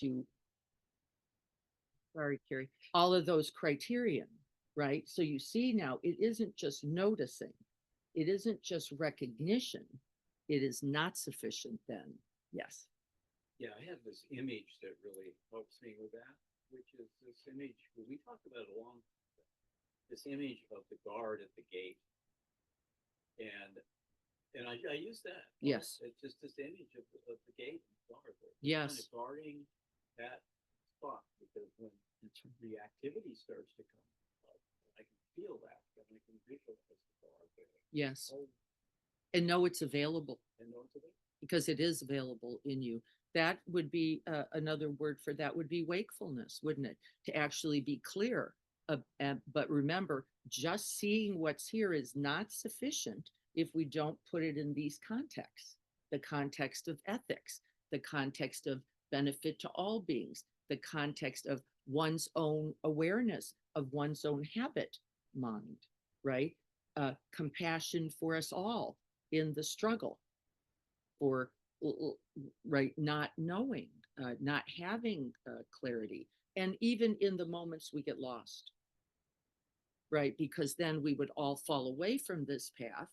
to, sorry, Carrie, all of those criterion, right? So you see now, it isn't just noticing, it isn't just recognition, it is not sufficient then. Yes. Yeah, I have this image that really helps me with that, which is this image, we talked about it a long time ago, this image of the guard at the gate. And I use that. Yes. It's just this image of the gate and the guard. Yes. Kind of guarding that spot, because when the activity starts to come up, I can feel that and I can visualize the guard there. Yes. Oh, And know it's available. and know it's available. Because it is available in you. That would be another word for that would be wakefulness, wouldn't it? To actually be clear. But remember, just seeing what's here is not sufficient if we don't put it in these contexts, the context of ethics, the context of benefit to all beings, the context of one's own awareness of one's own habit mind, right? Compassion for us all in the struggle, for right, not knowing, not having clarity, and even in the moments we get lost, right? Because then we would all fall away from this path,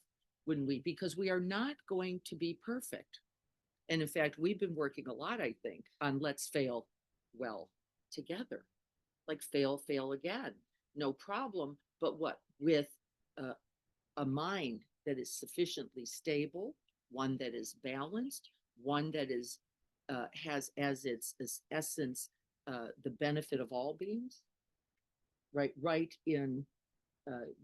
wouldn't we? Because we are not going to be perfect. And in fact, we've been working a lot, I think, on let's fail well together. Like fail again. No problem. But what? With a mind that is sufficiently stable, one that is balanced, one that is has as its essence the benefit of all beings, right in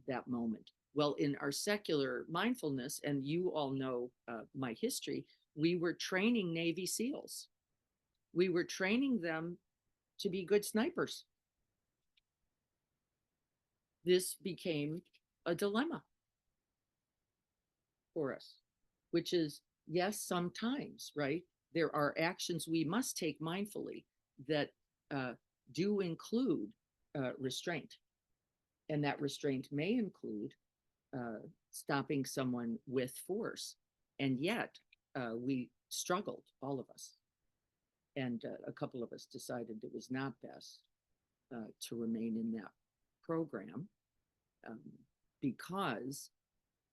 that moment. Well, in our secular mindfulness, and you all know my history, we were training Navy SEALs. We were training them to be good snipers. This became a dilemma for us, which is, yes, sometimes, right? There are actions we must take mindfully that do include restraint. And that restraint may include stopping someone with force. And yet we struggled, all of us. And a couple of us decided it was not best to remain in that program because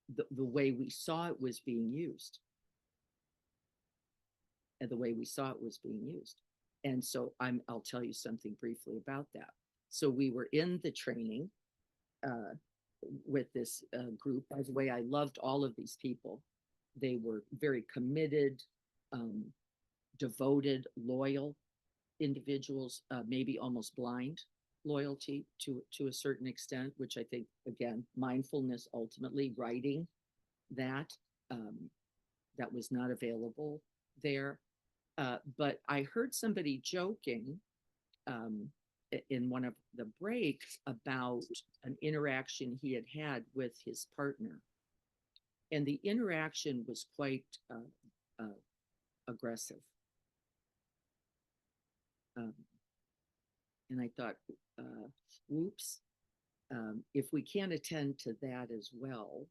the way we saw it was being used. And the way we saw it was being used. And so I'll tell you something briefly about that. So we were in the training with this group. By the way, I loved all of these people. They were very committed, devoted, loyal individuals, maybe almost blind loyalty to a certain extent, which I think, again, mindfulness, ultimately writing that that was not available there. But I heard somebody joking in one of the breaks about an interaction he had with his partner. And the interaction was quite aggressive. And I thought, whoops, if we can't attend to that as well,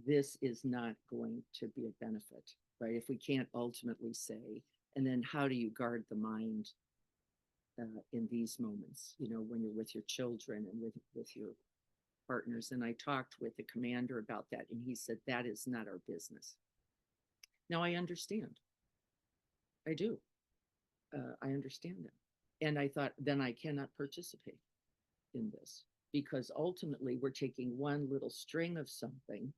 this is not going to be a benefit, right? If we can't ultimately say, and then how do you guard the mind in these moments, you know, when you're with your children and with your partners? And I talked with the commander about that, and he said, that is not our business. Now I understand. I do. I understand that. And I thought, then I cannot participate in this, because ultimately we're taking one little string of something,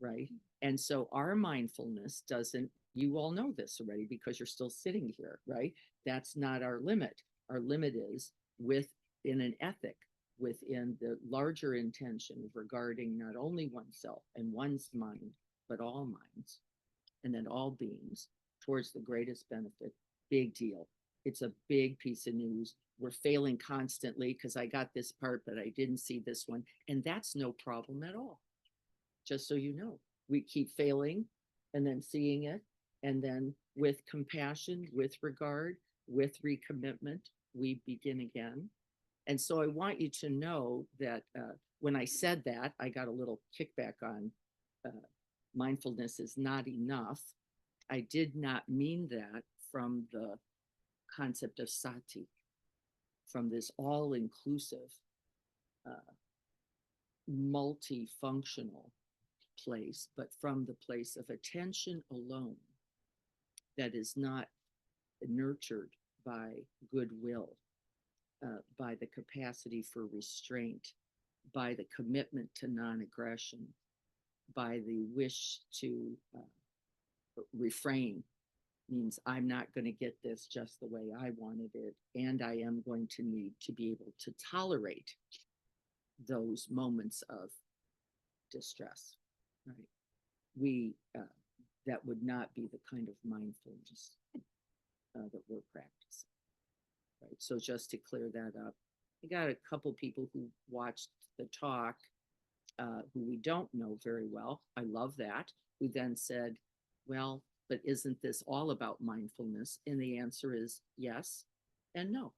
right? And so our mindfulness doesn't, you all know this already because you're still sitting here, right? That's not our limit. Our limit is within an ethic, within the larger intention regarding not only oneself and one's mind, but all minds, and then all beings towards the greatest benefit. Big deal. It's a big piece of news. We're failing constantly because I got this part, but I didn't see this one. And that's no problem at all. Just so you know, we keep failing and then seeing it. And then with compassion, with regard, with recommitment, we begin again. And so I want you to know that when I said that, I got a little kickback on mindfulness is not enough. I did not mean that from the concept of sati, from this all-inclusive, multifunctional place, but from the place of attention alone that is not nurtured by goodwill, by the capacity for restraint, by the commitment to non-aggression, by the wish to refrain, means I'm not going to get this just the way I wanted it, and I am going to need to be able to tolerate those moments of distress, right? That would not be the kind of mindfulness that we're practicing, right? So just to clear that up, I got a couple people who watched the talk who we don't know very well. I love that. Who then said, well, but isn't this all about mindfulness? And the answer is yes and no.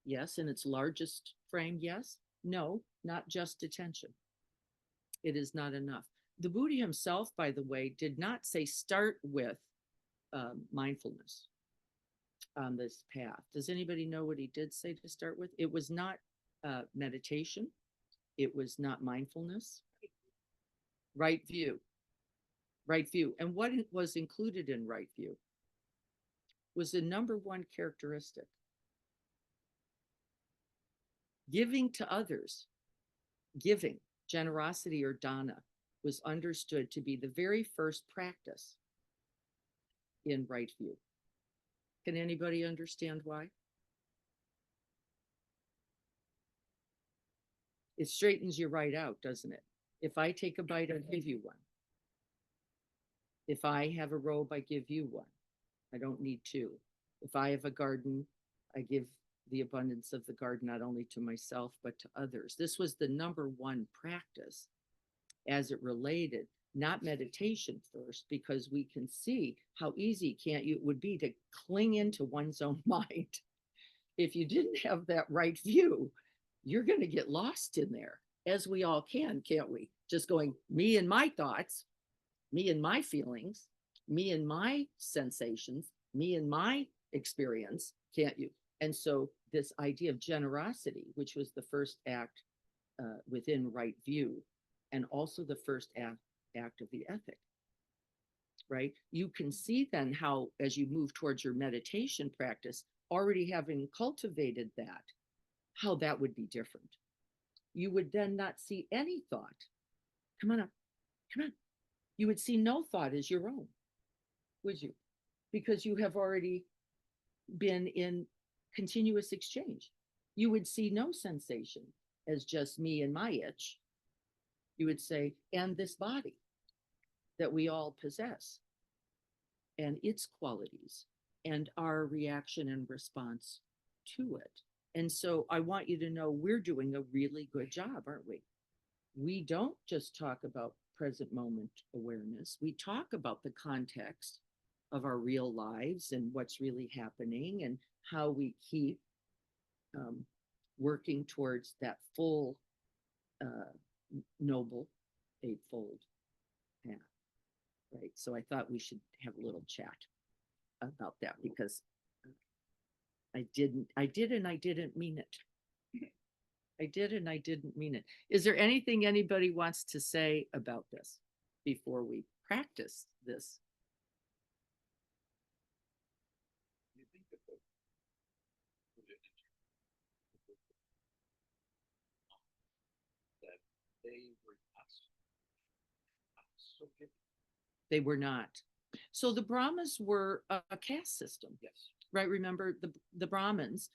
Yes, in its largest frame, yes. No, not just attention. It is not enough. The Buddha himself, by the way, did not say start with mindfulness on this path. Does anybody know what he did say to start with? It was not meditation. It was not mindfulness. Right view. Right view. And what was included in right view was the number one characteristic. Giving to others, giving, generosity or dana, was understood to be the very first practice in right view. Can anybody understand why? It straightens you right out, doesn't it? If I take a bite, I'll give you one. If I have a robe, I give you one. I don't need two. If I have a garden, I give the abundance of the garden not only to myself, but to others. This was the number one practice as it related, not meditation first, because we can see how easy it would be to cling into one's own mind. If you didn't have that right view, you're going to get lost in there, as we all can, can't we? Just going, me and my thoughts, me and my feelings, me and my sensations, me and my experience, can't you? And so this idea of generosity, which was the first act within right view, and also the first act of the ethic, right? You can see then how, as you move towards your meditation practice, already having cultivated that, how that would be different. You would then not see any thought. Come on up, come on. You would see no thought as your own, would you? Because you have already been in continuous exchange. You would see no sensation as just me and my itch. You would say, and this body that we all possess, and its qualities, and our reaction and response to it. And so I want you to know we're doing a really good job, aren't we? We don't just talk about present moment awareness. We talk about the context of our real lives and what's really happening and how we keep working towards that full, noble, eightfold path, right? So I thought we should have a little chat about that, because I did and I didn't mean it. I did and I didn't mean it. Is there anything anybody wants to say about this before we practice this? You think that that they were not so good. They were not. So the Brahmas were a caste system. Yes. Right? Remember, the Brahmins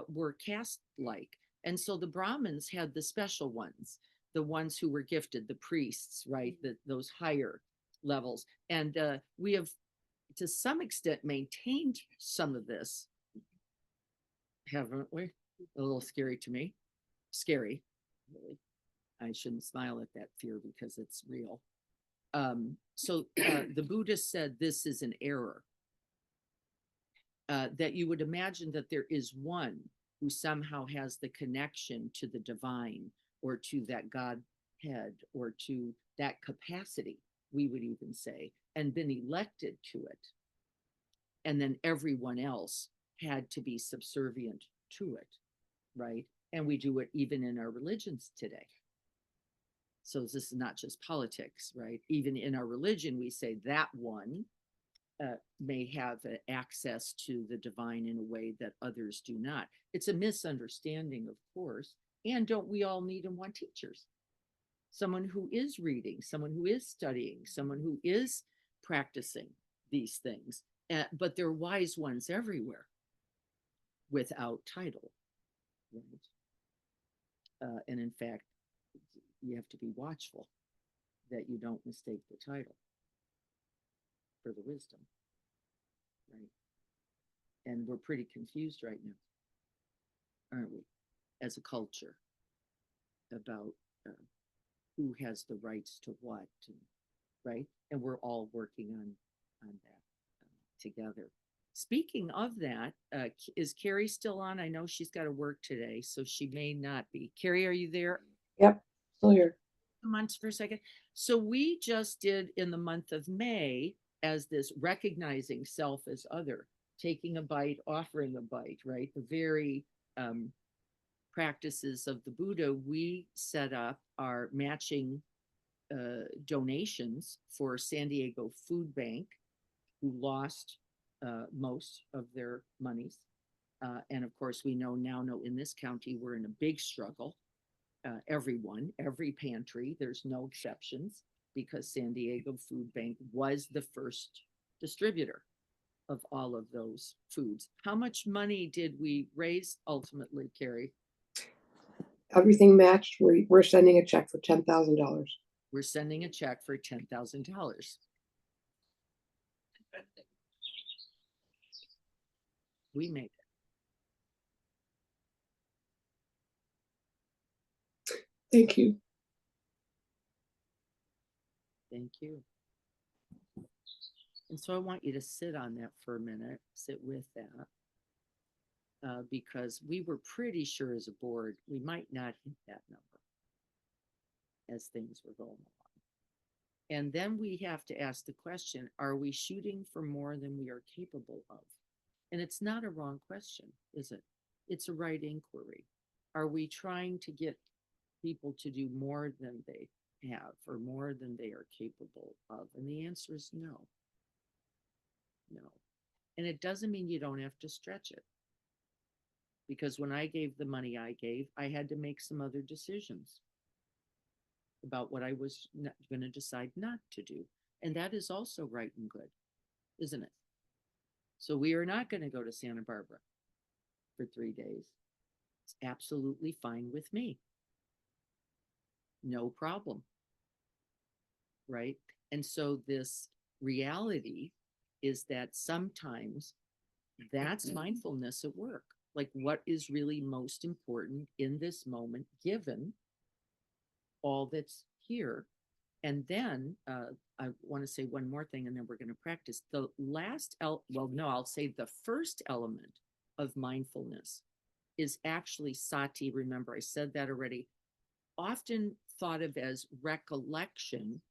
were caste-like. And so the Brahmins had the special ones, the ones who were gifted, the priests, right? Those higher levels. And we have, to some extent, maintained some of this, haven't we? A little scary to me. Scary, really. I shouldn't smile at that fear because it's real. So the Buddhist said this is an error. That you would imagine that there is one who somehow has the connection to the divine, or to that Godhead, or to that capacity, we would even say, and been elected to it. And then everyone else had to be subservient to it, right? And we do it even in our religions today. So this is not just politics, right? Even in our religion, we say that one may have access to the divine in a way that others do not. It's a misunderstanding, of course. And don't we all need and want teachers? Someone who is reading, someone who is studying, someone who is practicing these things. But there are wise ones everywhere without title. Right? And in fact, you have to be watchful that you don't mistake the title for the wisdom. Right? And we're pretty confused right now, aren't we, as a culture, about who has the rights to what, and, right? And we're all working on that together. Speaking of that, is Carrie still on? I know she's got to work today, so she may not be. Carrie, are you there? Yep, still here. Come on for a second. So we just did in the month of May as this recognizing self as other, taking a bite, offering a bite, right? The very practices of the Buddha. We set up our matching donations for San Diego Food Bank, who lost most of their monies. And of course, we know in this county, we're in a big struggle. Everyone, every pantry, there's no exceptions, because San Diego Food Bank was the first distributor of all of those foods. How much money did we raise ultimately, Carrie? Everything matched. We're sending a check for $10,000. We're sending a check for $10,000. We made it. Thank you. Thank you. And so I want you to sit on that for a minute, sit with that, because we were pretty sure as a board, we might not hit that number as things were going along. And then we have to ask the question, are we shooting for more than we are capable of? And it's not a wrong question, is it? It's a right inquiry. Are we trying to get people to do more than they have or more than they are capable of? And the answer is no. No. And it doesn't mean you don't have to stretch it. Because when I gave the money I gave, I had to make some other decisions about what I was going to decide not to do. And that is also right and good, isn't it? So we are not going to go to Santa Barbara for 3 days. It's absolutely fine with me. No problem. Right? And so this reality is that sometimes that's mindfulness at work. Like, what is really most important in this moment, given all that's here? And then I want to say one more thing, and then we're going to practice. The last, I'll say the first element of mindfulness is actually sati. Remember, I said that already. Often thought of as recollection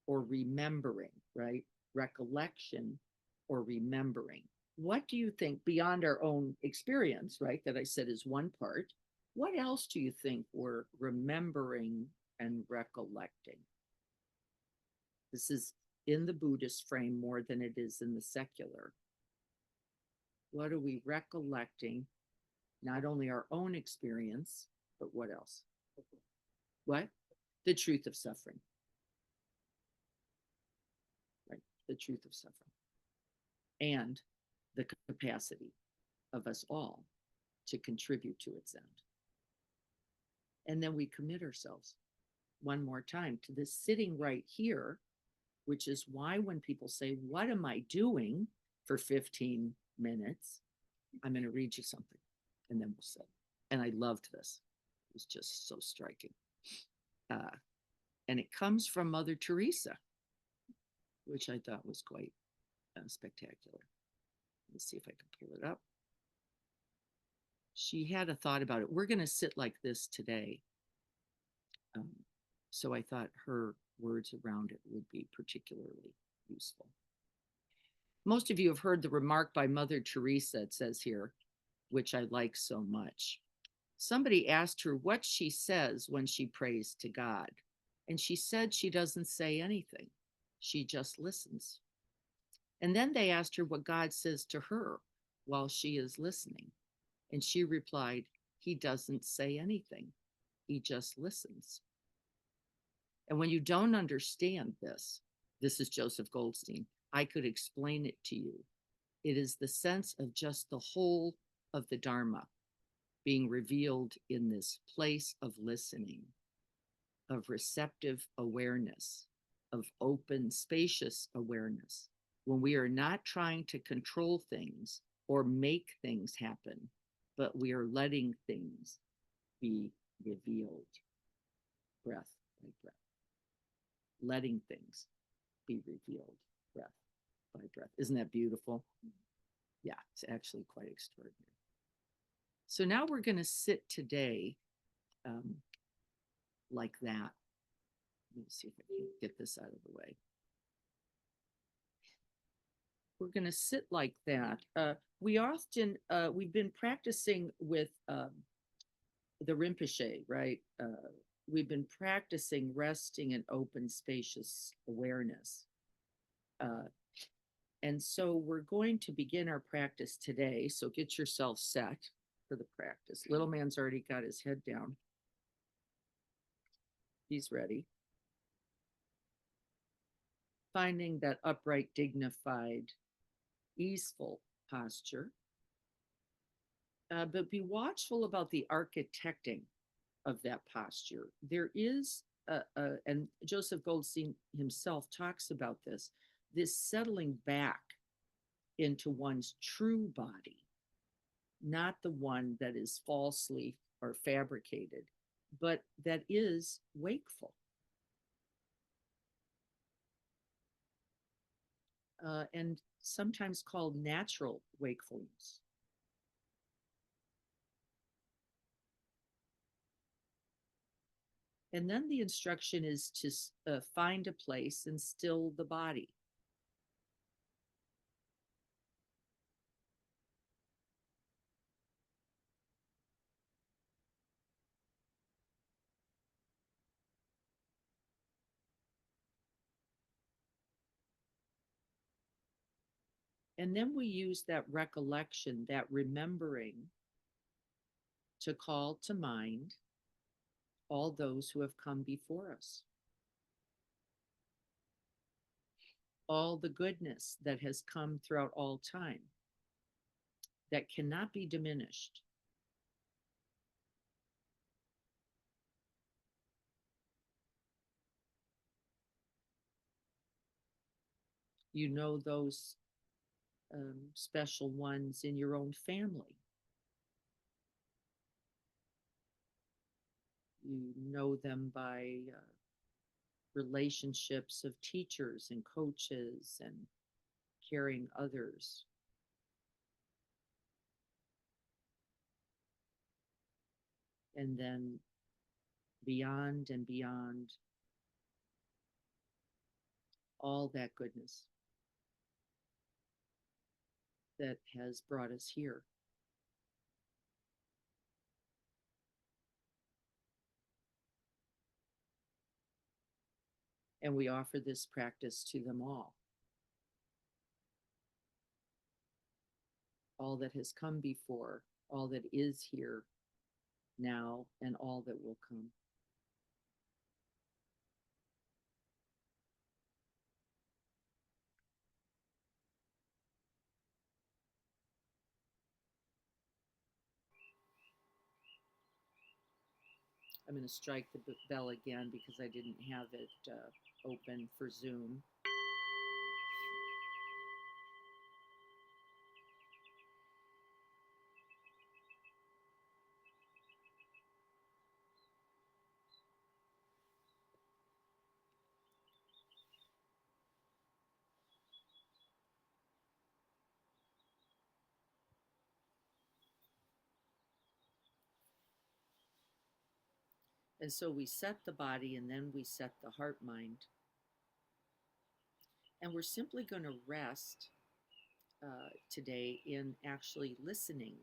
or remembering, right? Recollection or remembering. What do you think, beyond our own experience, right, that I said is one part, what else do you think we're remembering and recollecting? This is in the Buddhist frame more than it is in the secular. What are we recollecting? Not only our own experience, but what else? What? The truth of suffering. Right? The truth of suffering. And the capacity of us all to contribute to its end. And then we commit ourselves one more time to this sitting right here, which is why when people say, what am I doing for 15 minutes? I'm going to read you something and then we'll sit. And I loved this. It was just so striking. And it comes from Mother Teresa, which I thought was quite spectacular. Let's see if I can pull it up. She had a thought about it. We're going to sit like this today. So I thought her words around it would be particularly useful. Most of you have heard the remark by Mother Teresa, it says here, which I like so much. Somebody asked her what she says when she prays to God, and she said she doesn't say anything. She just listens. And then they asked her what God says to her while she is listening. And she replied, He doesn't say anything. He just listens. And when you don't understand this, this is Joseph Goldstein, I could explain it to you. It is the sense of just the whole of the Dharma being revealed in this place of listening, of receptive awareness, of open, spacious awareness, when we are not trying to control things or make things happen, but we are letting things be revealed, breath by breath. Letting things be revealed, breath by breath. Isn't that beautiful? Yeah, it's actually quite extraordinary. So now we're going to sit today like that. Let me see if I can get this out of the way. We're going to sit like that. We've been practicing with the Rinpoche, right? We've been practicing resting in open, spacious awareness. And so we're going to begin our practice today. So get yourself set for the practice. Little man's already got his head down. He's ready. Finding that upright, dignified, easeful posture. But be watchful about the architecting of that posture. There is, and Joseph Goldstein himself talks about this settling back into one's true body, not the one that is falsely or fabricated, but that is wakeful. And sometimes called natural wakefulness. And then the instruction is to find a place and still the body. And then we use that recollection, that remembering, to call to mind all those who have come before us. All the goodness that has come throughout all time that cannot be diminished. You know those special ones in your own family. You know them by relationships of teachers and coaches and caring others. And then beyond and beyond, all that goodness that has brought us here. And we offer this practice to them all. All that has come before, all that is here now, and all that will come. I'm going to strike the bell again because I didn't have it open for Zoom. And so we set the body and then we set the heart mind. And we're simply going to rest today in actually listening.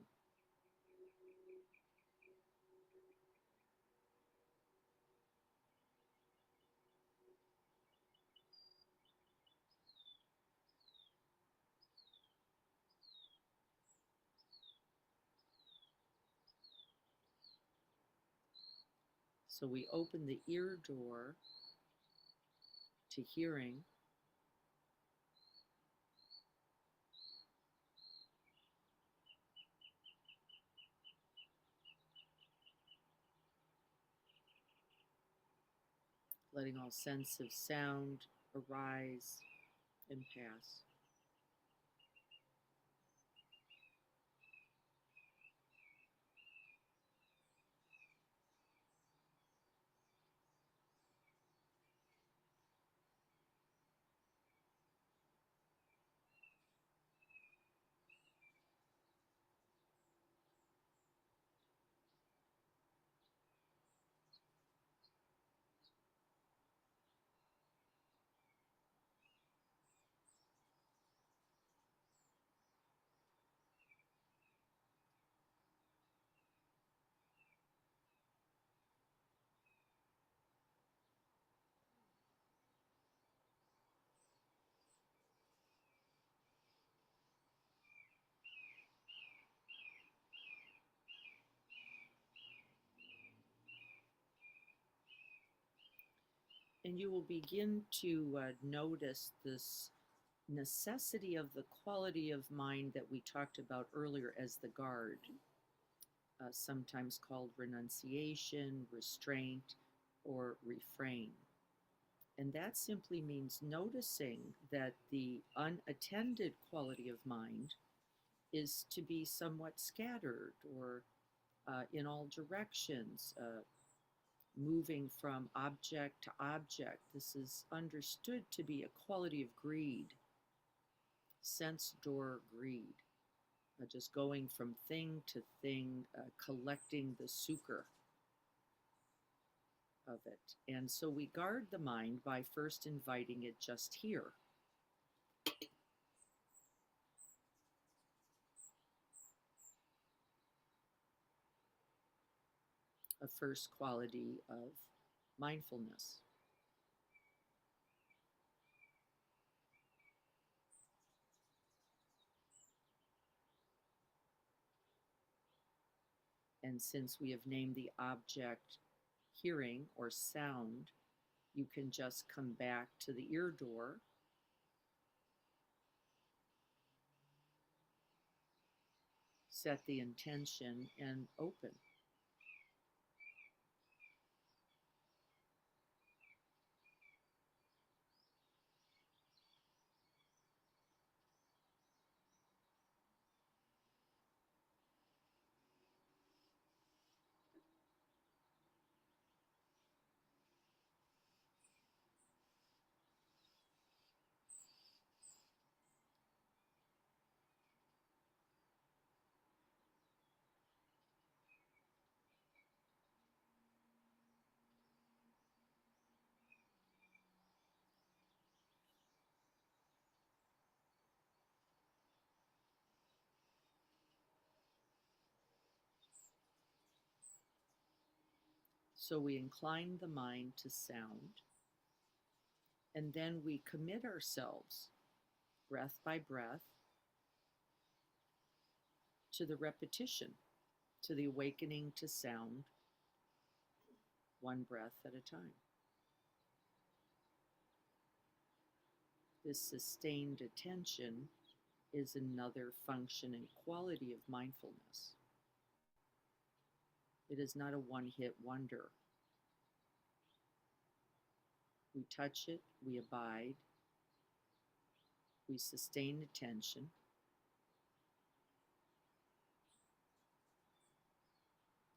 So we open the ear door to hearing. Letting all sense of sound arise and pass. And you will begin to notice this necessity of the quality of mind that we talked about earlier as the guard, sometimes called renunciation, restraint, or refrain. And that simply means noticing that the unattended quality of mind is to be somewhat scattered or in all directions, moving from object to object. This is understood to be a quality of greed, sense door greed, just going from thing to thing, collecting the sucre of it. And so we guard the mind by first inviting it just here. A first quality of mindfulness. And since we have named the object hearing or sound, you can just come back to the ear door set the intention, and open. So we incline the mind to sound, and then we commit ourselves, breath by breath, to the repetition, to the awakening to sound, one breath at a time. This sustained attention is another function and quality of mindfulness. It is not a one-hit wonder. We touch it, we abide, we sustain attention.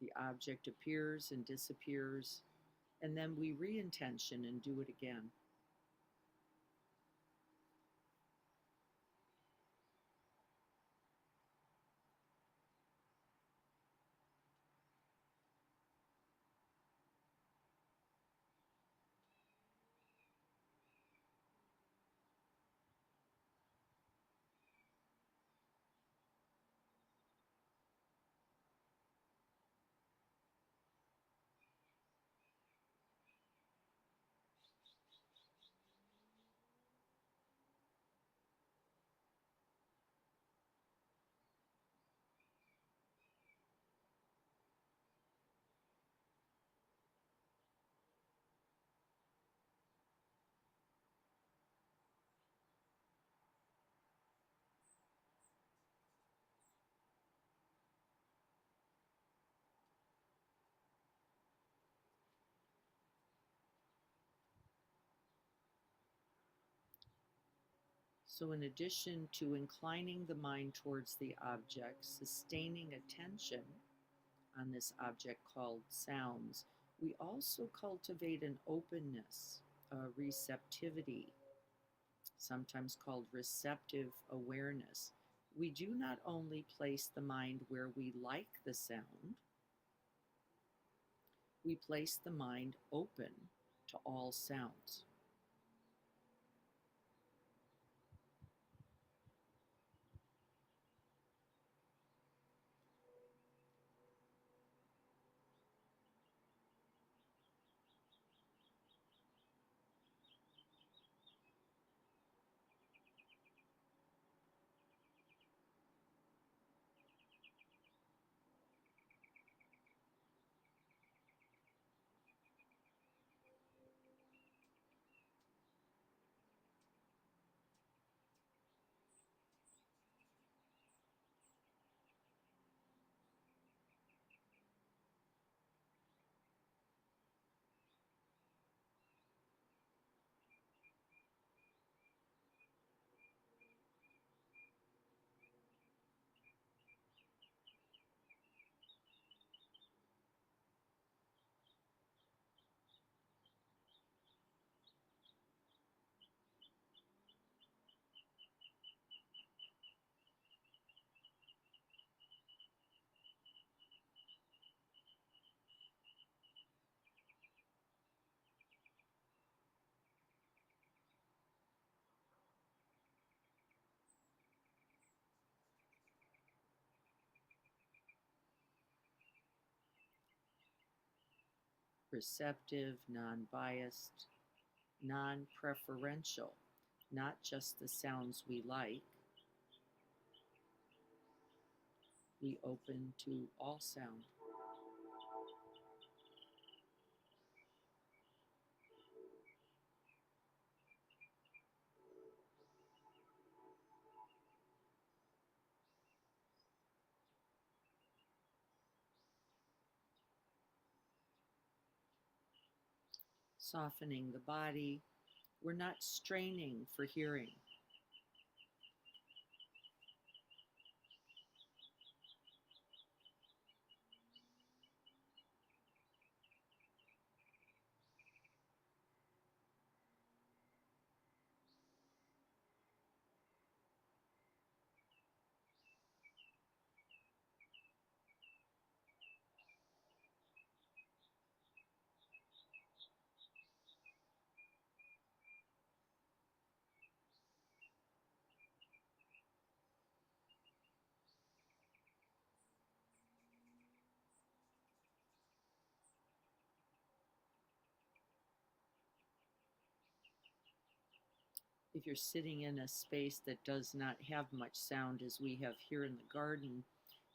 The object appears and disappears, and then we re-intention and do it again. So, in addition to inclining the mind towards the object, sustaining attention on this object called sounds, we also cultivate an openness, a receptivity, sometimes called receptive awareness. We do not only place the mind where we like the sound, we place the mind open to all sounds. Receptive, non biased, non preferential, not just the sounds we like. We open to all sound. Softening the body. We're not straining for hearing. If you're sitting in a space that does not have much sound, as we have here in the garden,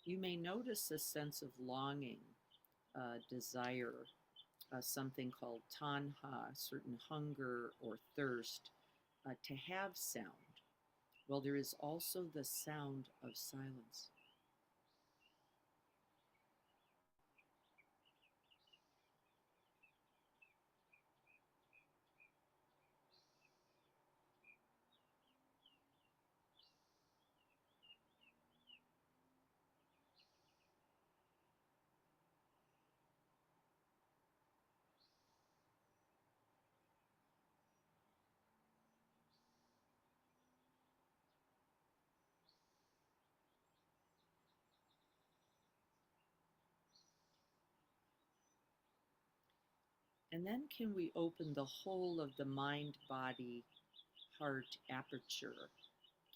you may notice a sense of longing, desire, something called tanha, certain hunger or thirst to have sound. Well, there is also the sound of silence. And then can we open the whole of the mind, body, heart aperture?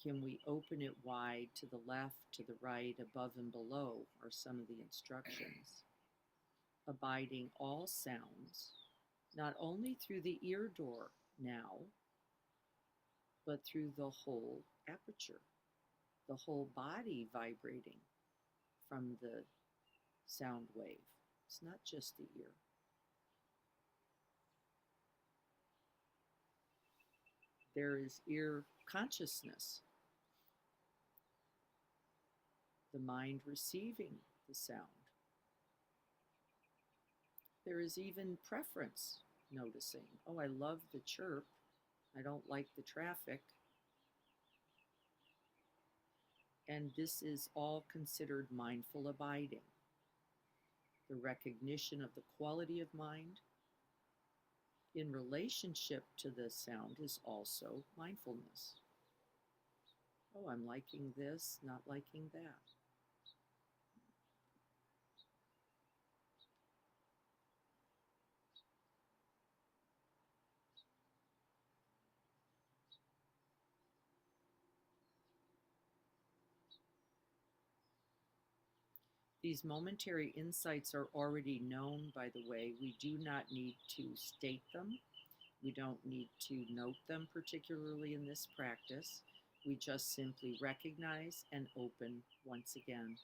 Can we open it wide to the left, to the right, above and below, are some of the instructions. Abiding all sounds, not only through the ear door now, but through the whole aperture, the whole body vibrating from the sound wave. It's not just the ear. There is ear consciousness, the mind receiving the sound. There is even preference, noticing, oh, I love the chirp, I don't like the traffic. And this is all considered mindful abiding. The recognition of the quality of mind in relationship to the sound is also mindfulness. Oh, I'm liking this, not liking that. These momentary insights are already known, by the way. We do not need to state them. We don't need to note them particularly in this practice. We just simply recognize and open once again.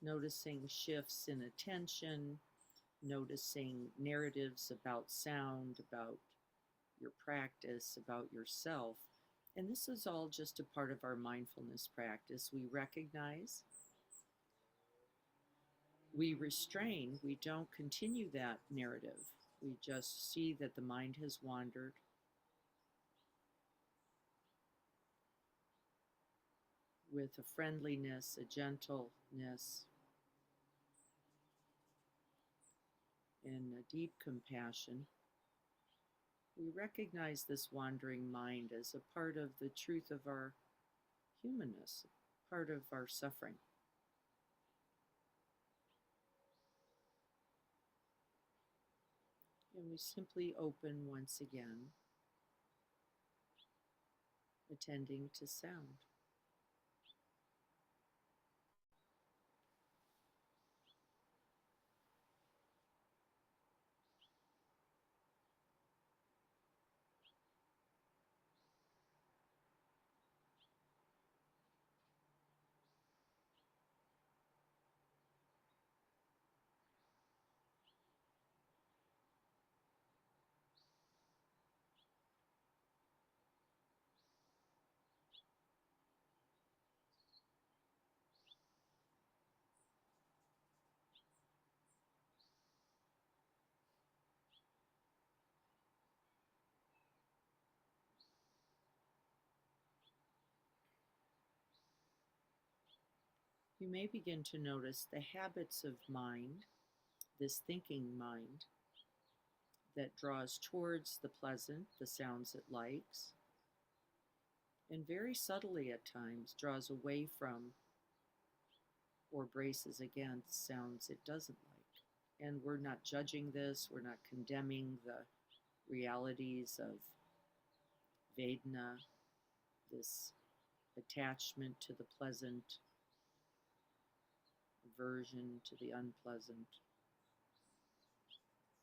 Noticing shifts in attention, noticing narratives about sound, about your practice, about yourself. And this is all just a part of our mindfulness practice. We recognize, we restrain, we don't continue that narrative. We just see that the mind has wandered. With a friendliness, a gentleness, and a deep compassion, we recognize this wandering mind as a part of the truth of our humanness, part of our suffering. And we simply open once again, attending to sound. You may begin to notice the habits of mind, this thinking mind, that draws towards the pleasant, the sounds it likes, and very subtly at times draws away from or braces against sounds it doesn't like. And we're not judging this, we're not condemning the realities of Vedana, this attachment to the pleasant, aversion to the unpleasant,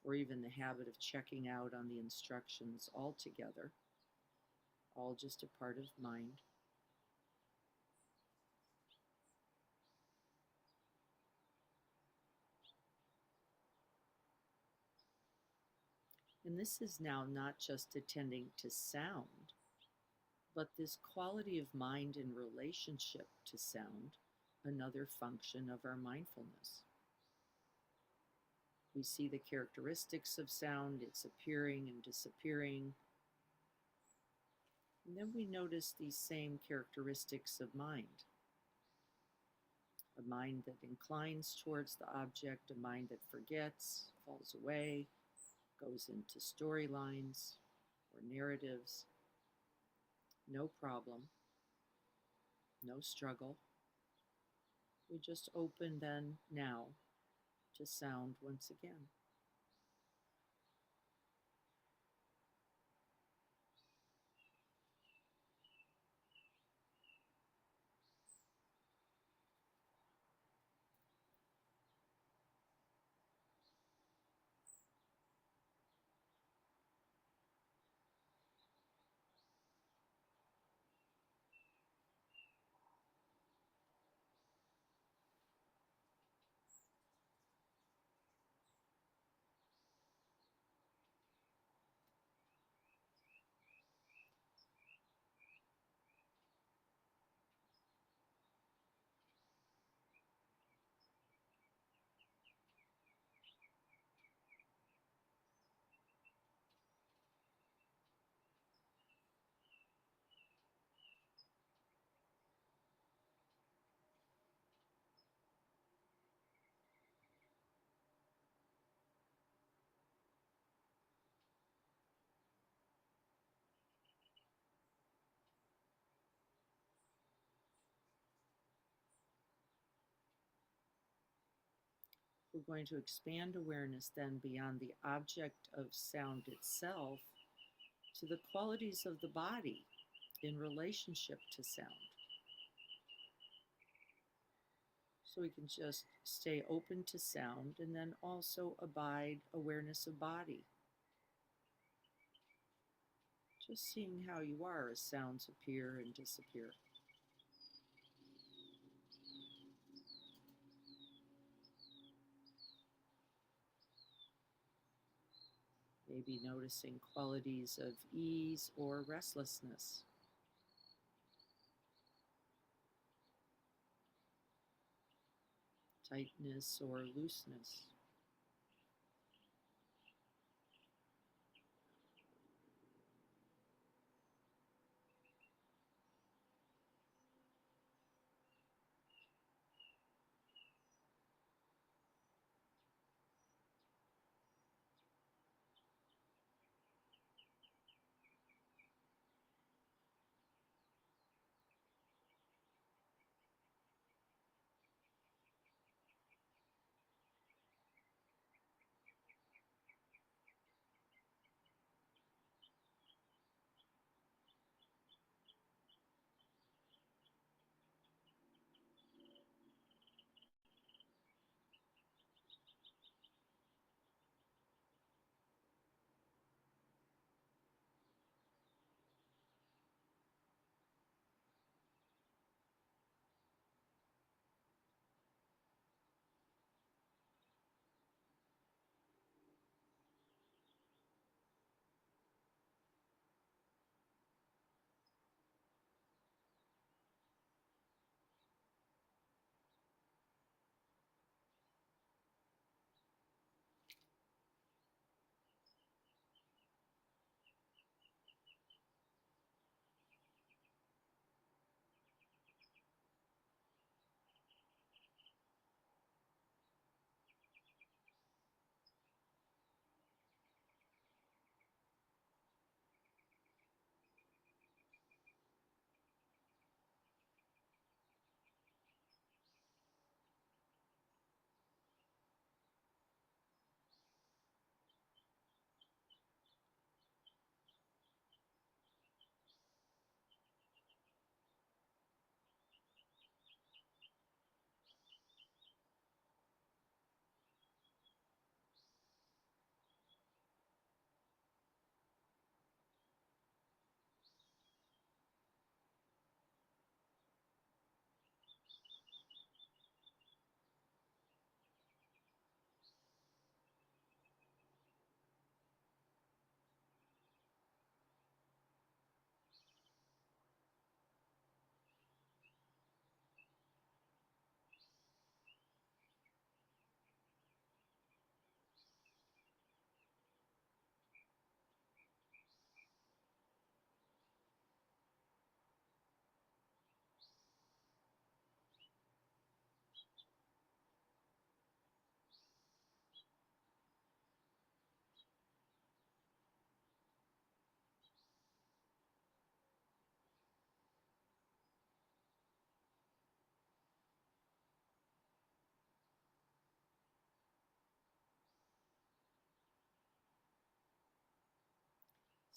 or even the habit of checking out on the instructions altogether. all just a part of mind. And this is now not just attending to sound, but this quality of mind in relationship to sound, another function of our mindfulness. We see the characteristics of sound, its appearing and disappearing. And then we notice these same characteristics of mind. A mind that inclines towards the object, a mind that forgets, falls away, goes into storylines or narratives. No problem, no struggle. We just open then now to sound once again. We're going to expand awareness then beyond the object of sound itself to the qualities of the body in relationship to sound. So we can just stay open to sound and then also abide awareness of body. Just seeing how you are as sounds appear and disappear. Maybe noticing qualities of ease or restlessness. Tightness or looseness.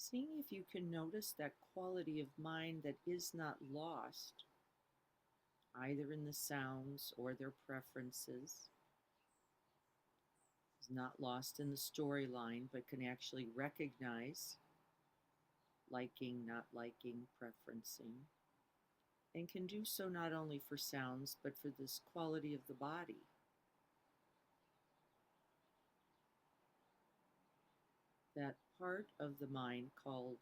Seeing if you can notice that quality of mind that is not lost, either in the sounds or their preferences, is not lost in the storyline, but can actually recognize liking, not liking, preferencing, and can do so not only for sounds, but for this quality of the body. That part of the mind called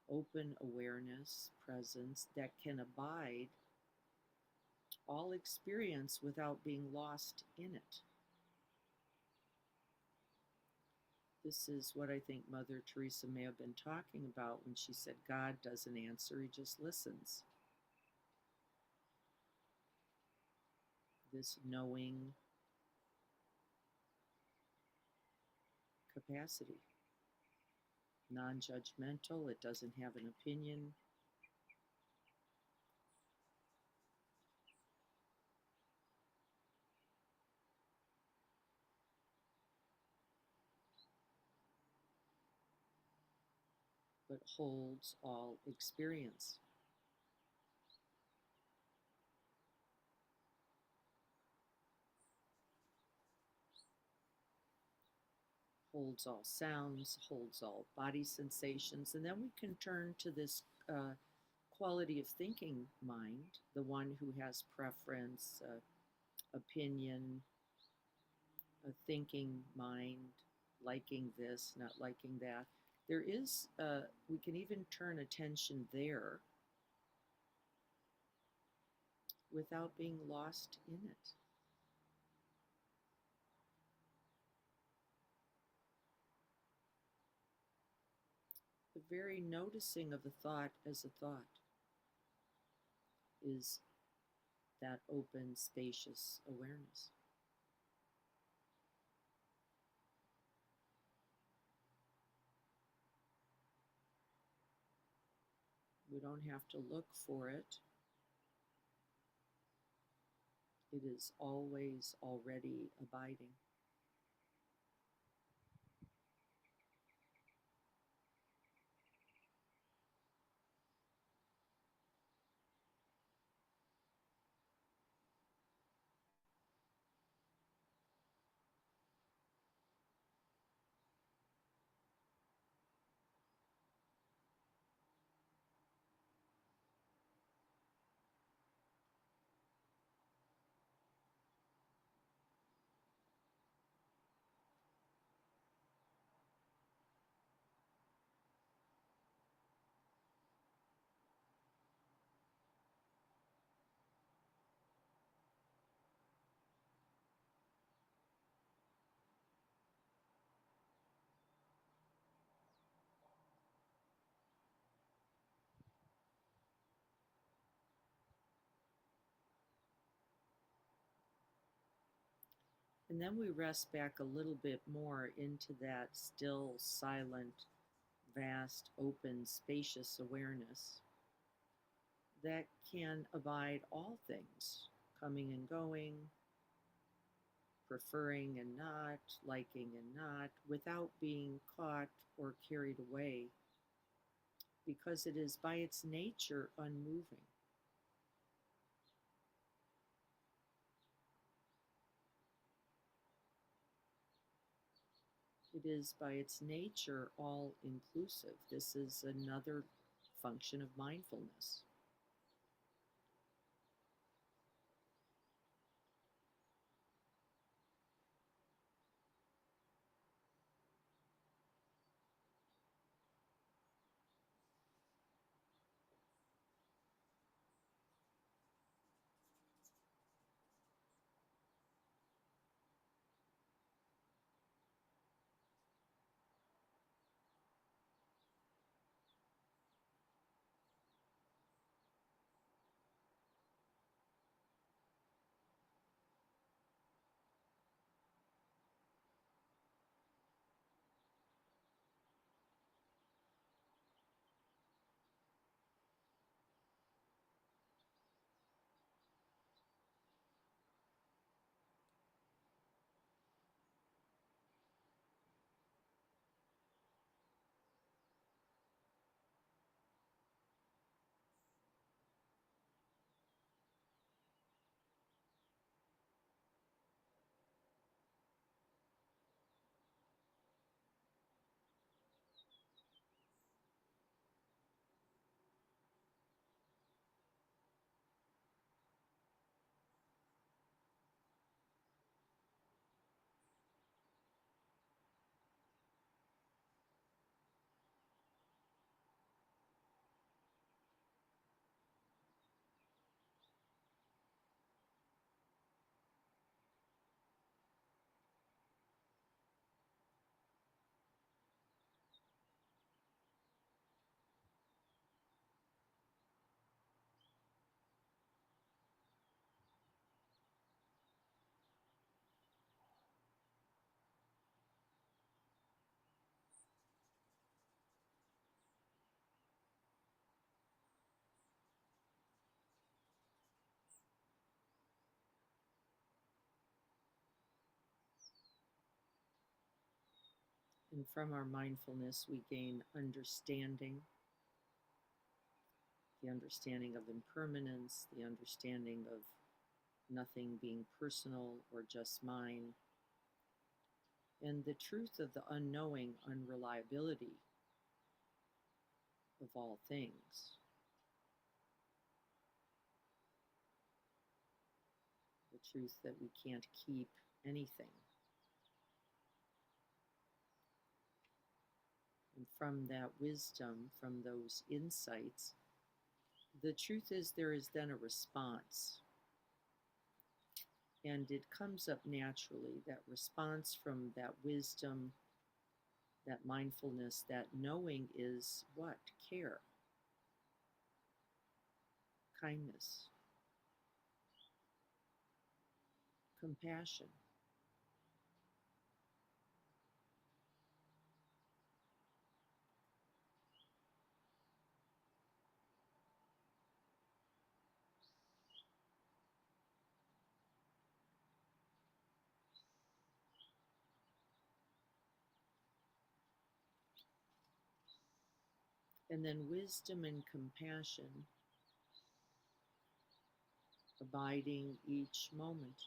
open awareness, presence, that can abide all experience without being lost in it. This is what I think Mother Teresa may have been talking about when she said God doesn't answer, he just listens. This knowing capacity, non-judgmental, it doesn't have an opinion. But holds all experience. Holds all sounds, holds all body sensations, and then we can turn to this quality of thinking mind, the one who has preference, opinion, a thinking mind, liking this, not liking that. There is, we can even turn attention there without being lost in it. The very noticing of a thought as a thought is that open, spacious awareness. We don't have to look for it. It is always already abiding. And then we rest back a little bit more into that still, silent, vast, open, spacious awareness that can abide all things, coming and going, preferring and not, liking and not, without being caught or carried away, because it is by its nature unmoving. It is by its nature all inclusive. This is another function of mindfulness. And from our mindfulness, we gain understanding, the understanding of impermanence, the understanding of nothing being personal or just mine, and the truth of the unknowing unreliability of all things. The truth that we can't keep anything. And from that wisdom, from those insights, the truth is there is then a response. And it comes up naturally, that response from that wisdom, that mindfulness, that knowing is what? Care, kindness, compassion. And then wisdom and compassion abiding each moment.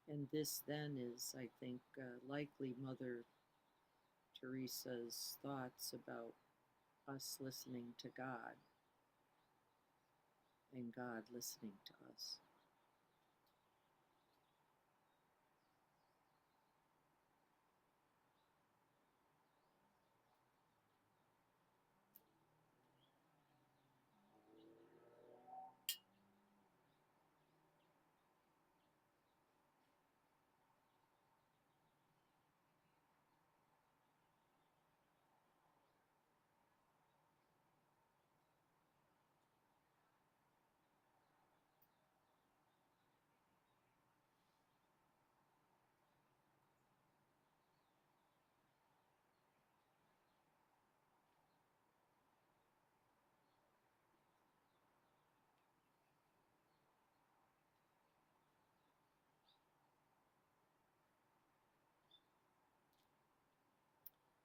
And this then is, I think, likely Mother Teresa's thoughts about us listening to God and God listening to us.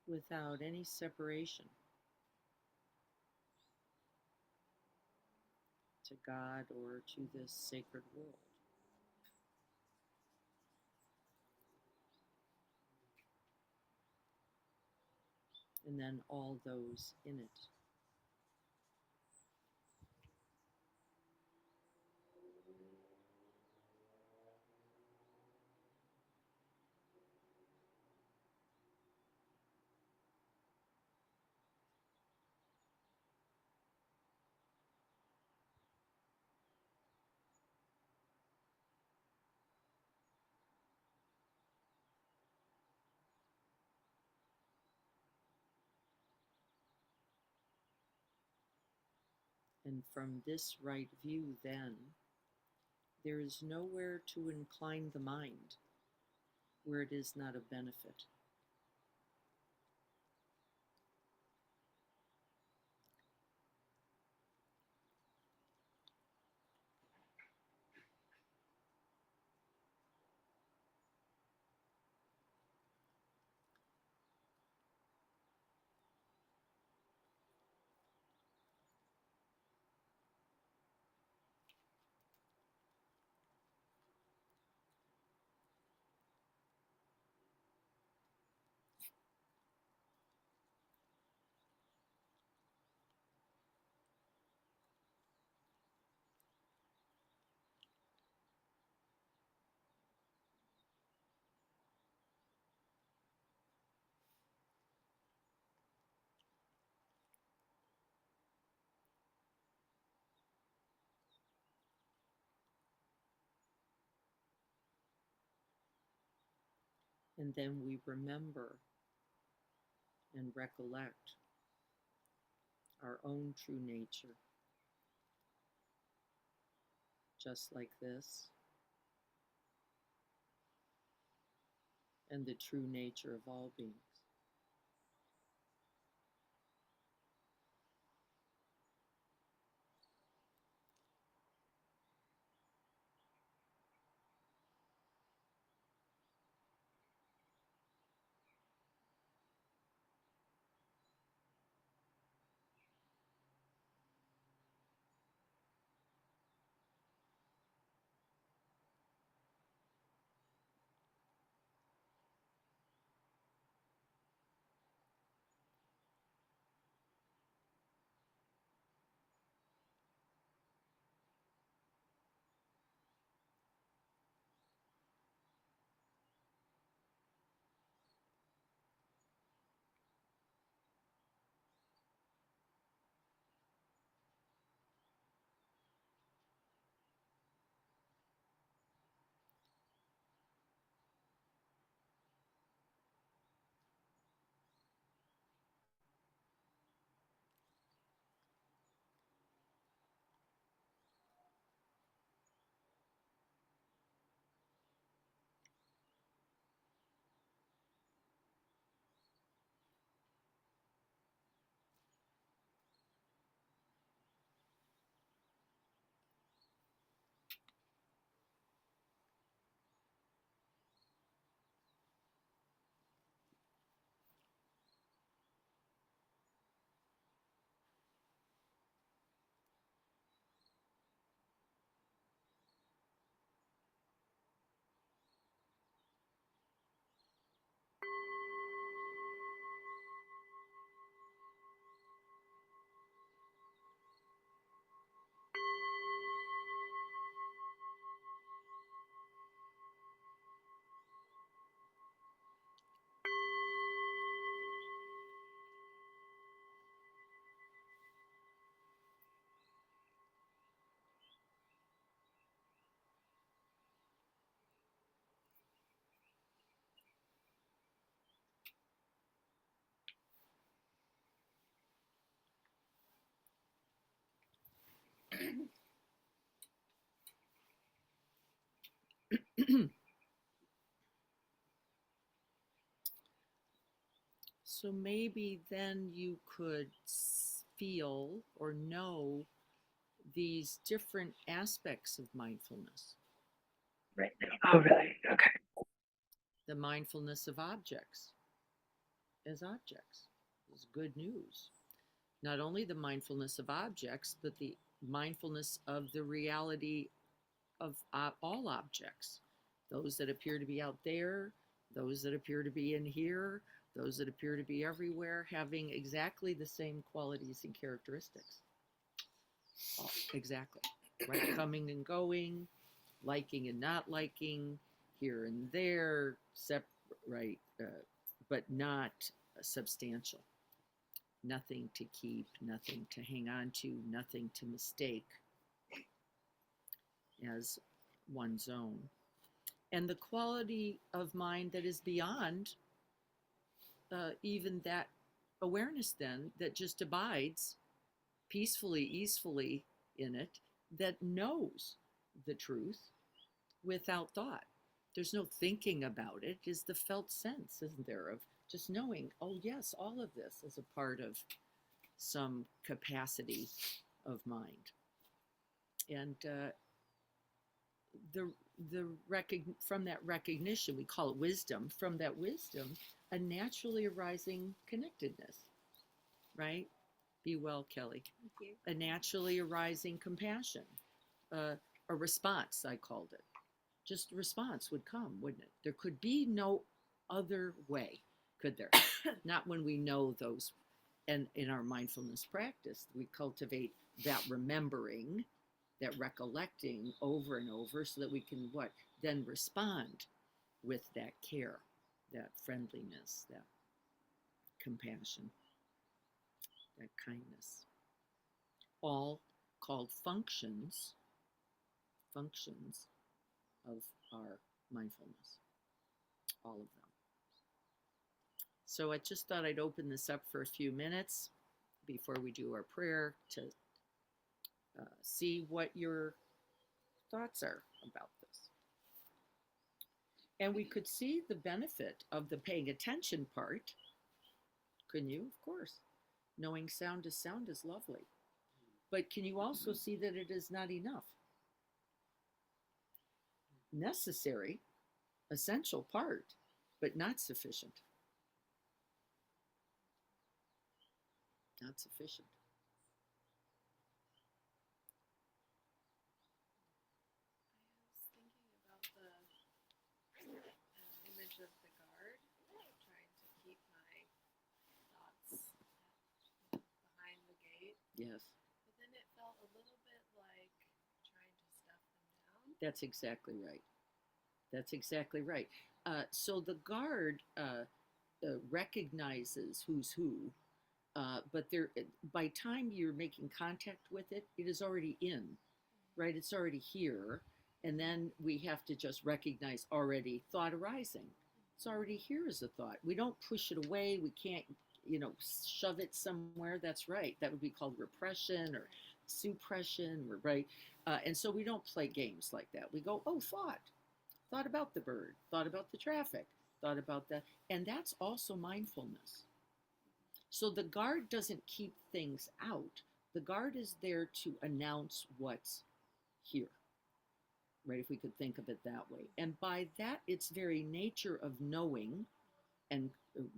Without any separation to God or to this sacred world. And then all those in it. And from this right view, then, there is nowhere to incline the mind where it is not of benefit. And then we remember and recollect our own true nature, just like this, and the true nature of all beings. So maybe then you could feel or know these different aspects of mindfulness. Right now. Oh, really? Okay. The mindfulness of objects as objects is good news. Not only the mindfulness of objects, but the mindfulness of the reality of all objects, those that appear to be out there, those that appear to be in here, those that appear to be everywhere, having exactly the same qualities and characteristics. Oh, exactly. Right? Coming and going, liking and not liking, here and there, right, but not substantial. Nothing to keep, nothing to hang on to, nothing to mistake as one's own. And the quality of mind that is beyond even that awareness, then, that just abides peacefully, easefully in it, that knows the truth without thought. There's no thinking about it, is the felt sense, isn't there, of just knowing, oh yes, all of this is a part of some capacity of mind. And from that recognition, we call it wisdom, from that wisdom, a naturally arising connectedness, right? Be well, Kelly. Thank you. A naturally arising compassion, a response, I called it. Just response would come, wouldn't it? There could be no other way, could there? Not when we know those. And in our mindfulness practice, we cultivate that remembering, that recollecting over and over, so that we can what? Then respond with that care, that friendliness, that compassion, that kindness. All called functions of our mindfulness. All of them. So I just thought I'd open this up for a few minutes before we do our prayer to see what your thoughts are about this. And we could see the benefit of the paying attention part, couldn't you? Of course. Knowing sound is lovely. But can you also see that it is not enough? Necessary, essential part, but not sufficient. Not sufficient. I was thinking about the image of the guard, trying to keep my thoughts behind the gate. Yes, But then it felt a little bit like trying to stuff them down. that's exactly right. That's exactly right. So the guard recognizes who's who, but there, by time you're making contact with it, it is already in, right? It's already here, and then we have to just recognize already thought arising. It's already here as a thought. We don't push it away. We can't, shove it somewhere. That's right. That would be called repression or suppression, right? And so we don't play games like that. We go, oh, thought about the bird, thought about the traffic, thought about that. And that's also mindfulness. So the guard doesn't keep things out. The guard is there to announce what's here, right? If we could think of it that way. And by that, its very nature of knowing and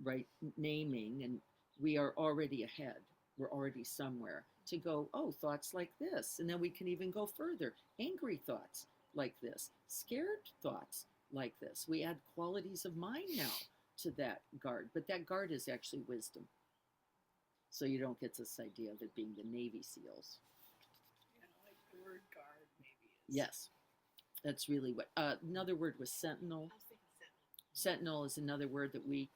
right naming, and we are already ahead. We're already somewhere to go, oh, thoughts like this. And then we can even go further. Angry thoughts like this, scared thoughts like this. We add qualities of mind now to that guard, but that guard is actually wisdom. So you don't get this idea of it being the Navy SEALs. Yeah, like the word guard maybe is. Yes, that's really what. Another word was sentinel. I was thinking sentinel. Sentinel is another word that we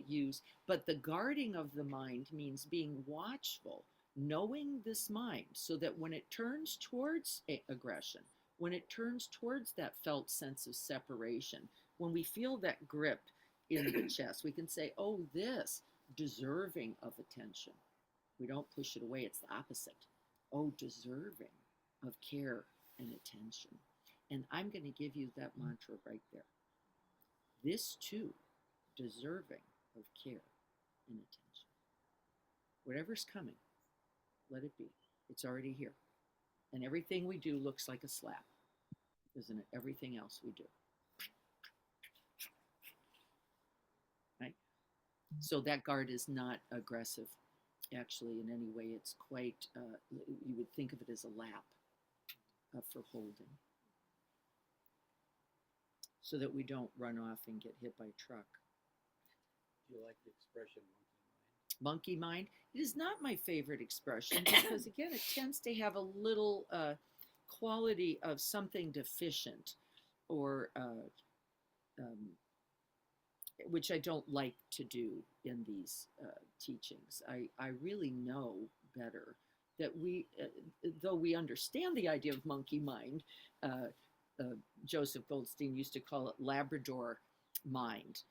use. But the guarding of the mind means being watchful, knowing this mind, so that when it turns towards aggression, when it turns towards that felt sense of separation, when we feel that grip in the chest, we can say, oh, this deserving of attention. We don't push it away. It's the opposite. Oh, deserving of care and attention. And I'm going to give you that mantra right there. This too, deserving of care and attention. Whatever's coming, let it be. It's already here. And everything we do looks like a slap, isn't it? Everything else we do. Right? So that guard is not aggressive. Actually, in any way, it's quite, you would think of it as a lap for holding. So that we don't run off and get hit by a truck. Do you like the expression monkey mind? Monkey mind. It is not my favorite expression because, again, it tends to have a little quality of something deficient or which I don't like to do in these teachings. I really know better that we, though we understand the idea of monkey mind, Joseph Goldstein used to call it Labrador mind,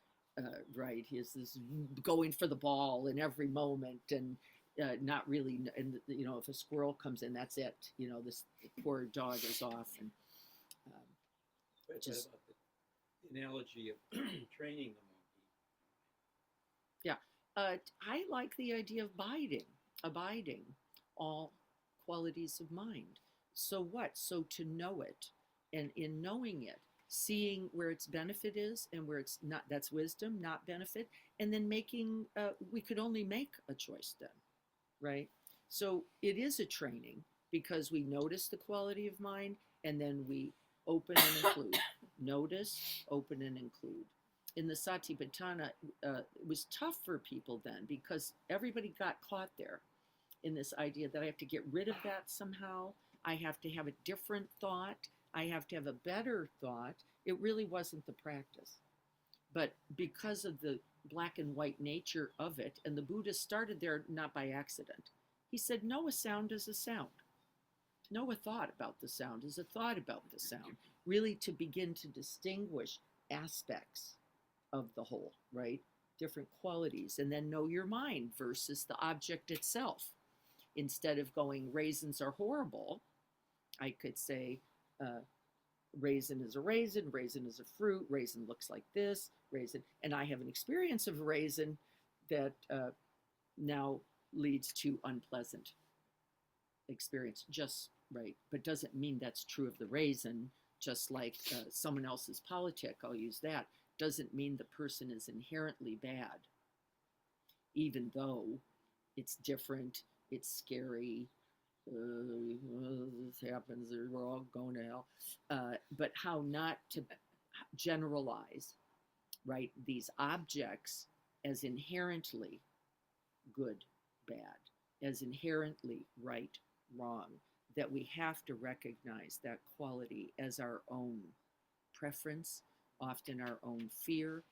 right? He is this going for the ball in every moment and not really, and if a squirrel comes in, that's it. This poor dog is off. And But just about the analogy of training the monkey. yeah, I like the idea of abiding all qualities of mind. So what? So to know it. And in knowing it, seeing where its benefit is and where it's not, that's wisdom, not benefit. And then making, we could only make a choice then, right? So it is a training because we notice the quality of mind and then we open and include. Notice, open and include. In the Satipatthana, it was tough for people then because everybody got caught there in this idea that I have to get rid of that somehow. I have to have a different thought. I have to have a better thought. It really wasn't the practice. But because of the black and white nature of it, and the Buddha started there not by accident, he said, know a sound is a sound. Know a thought about the sound is a thought about the sound. Really to begin to distinguish aspects of the whole, right? different qualities, and then know your mind versus the object itself. Instead of going raisins are horrible, I could say raisin is a raisin, raisin is a fruit, raisin looks like this, raisin, and I have an experience of raisin that now leads to unpleasant experience, just right, but doesn't mean that's true of the raisin. Just like someone else's politic, I'll use that, doesn't mean the person is inherently bad, even though it's different, it's scary, this happens, we're all going to hell. But how not to generalize, right, these objects as inherently good, bad, as inherently right, wrong, that we have to recognize that quality as our own preference, often our own fear,